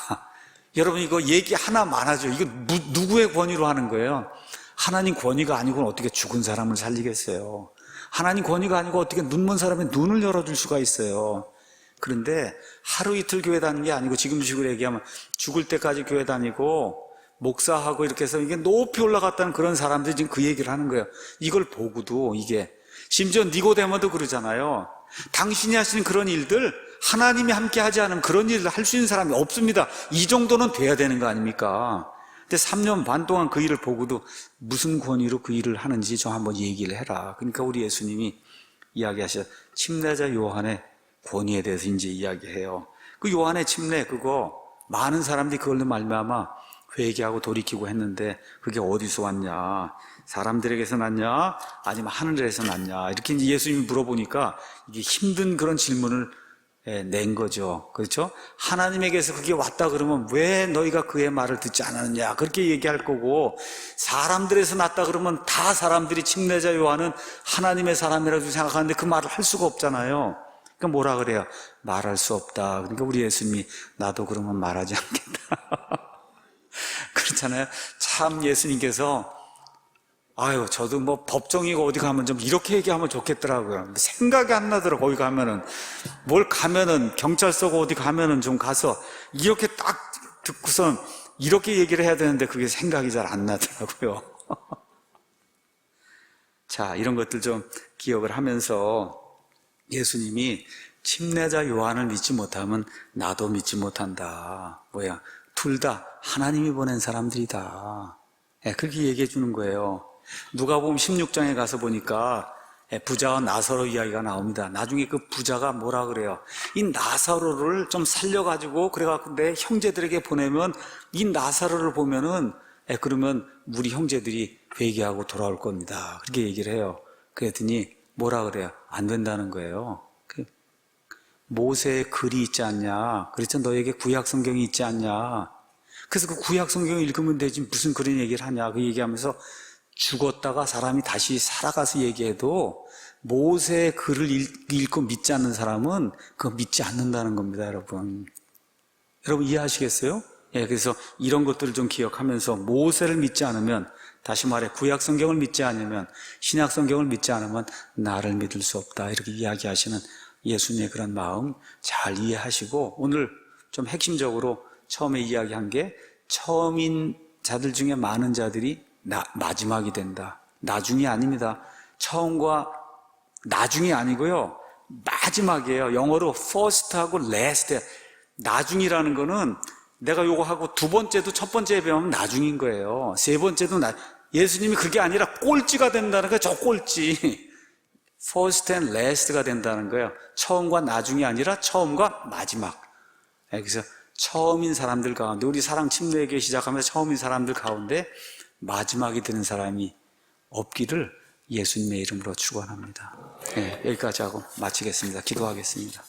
A: 여러분, 이거 얘기 하나 많아져. 이거 누구의 권위로 하는 거예요? 하나님 권위가 아니고는 어떻게 죽은 사람을 살리겠어요? 하나님 권위가 아니고 어떻게 눈먼 사람의 눈을 열어줄 수가 있어요? 그런데 하루 이틀 교회 다니는 게 아니고, 지금 식으로 얘기하면 죽을 때까지 교회 다니고 목사하고 이렇게 해서 이게 높이 올라갔다는 그런 사람들이 지금 그 얘기를 하는 거예요. 이걸 보고도, 이게 심지어 니고데모도 그러잖아요. 당신이 하시는 그런 일들, 하나님이 함께 하지 않으면 그런 일을 할 수 있는 사람이 없습니다. 이 정도는 돼야 되는 거 아닙니까? 근데 3년 반 동안 그 일을 보고도 무슨 권위로 그 일을 하는지 좀 한번 얘기를 해라. 그러니까 우리 예수님이 이야기하셔, 침례자 요한의 권위에 대해서 이제 이야기해요. 그 요한의 침례, 그거 많은 사람들이 그걸로 말미암아 회개하고 돌이키고 했는데 그게 어디서 왔냐? 사람들에게서 났냐? 아니면 하늘에서 났냐? 이렇게 이제 예수님이 물어보니까 이게 힘든 그런 질문을 낸 거죠. 그렇죠? 하나님에게서 그게 왔다 그러면 왜 너희가 그의 말을 듣지 않았느냐? 그렇게 얘기할 거고, 사람들에서 났다 그러면 다 사람들이 침례자 요한은 하나님의 사람이라고 생각하는데 그 말을 할 수가 없잖아요. 그러니까 뭐라 그래요? 말할 수 없다. 그러니까 우리 예수님이 나도 그러면 말하지 않겠다. 그렇잖아요. 참 예수님께서 저도 뭐 법정이고 어디 가면 좀 이렇게 얘기하면 좋겠더라고요. 생각이 안 나더라고요. 거기 가면은 경찰서고 어디 가면은 좀 가서 이렇게 딱 듣고선 이렇게 얘기를 해야 되는데 그게 생각이 잘 안 나더라고요. 자, 이런 것들 좀 기억을 하면서 예수님이 침례자 요한을 믿지 못하면 나도 믿지 못한다. 둘 다 하나님이 보낸 사람들이다. 그렇게 얘기해 주는 거예요. 누가복음 16장에 가서 보니까 부자와 나사로 이야기가 나옵니다. 나중에 그 부자가 뭐라 그래요? 이 나사로를 좀 살려가지고 그래갖고 내 형제들에게 보내면 이 나사로를 보면은 그러면 우리 형제들이 회개하고 돌아올 겁니다. 그렇게 얘기를 해요. 그랬더니 뭐라 그래요? 안 된다는 거예요. 모세의 글이 있지 않냐? 그래서 너에게 구약 성경이 있지 않냐? 그래서 그 구약 성경을 읽으면 되지 무슨 그런 얘기를 하냐? 그 얘기하면서 죽었다가 사람이 다시 살아가서 얘기해도 모세의 글을 읽고 믿지 않는 사람은 그거 믿지 않는다는 겁니다, 여러분. 여러분 이해하시겠어요? 그래서 이런 것들을 좀 기억하면서 모세를 믿지 않으면, 다시 말해 구약 성경을 믿지 않으면, 신약 성경을 믿지 않으면 나를 믿을 수 없다, 이렇게 이야기하시는 예수님의 그런 마음 잘 이해하시고, 오늘 좀 핵심적으로 처음에 이야기한 게 처음인 자들 중에 많은 자들이 마지막이 된다. 나중이 아닙니다. 처음과 나중이 아니고요, 마지막이에요. 영어로 first하고 last. 나중이라는 거는 내가 요거 하고 두 번째도 첫 번째에 비하면 나중인 거예요. 세 번째도 예수님이 그게 아니라 꼴찌가 된다는 거예요. 저 꼴찌. first and last가 된다는 거예요. 처음과 나중이 아니라 처음과 마지막. 그래서 처음인 사람들 가운데, 우리 사랑 침례회개 시작하면서 처음인 사람들 가운데 마지막이 되는 사람이 없기를 예수님의 이름으로 축원합니다. 여기까지 하고 마치겠습니다. 기도하겠습니다.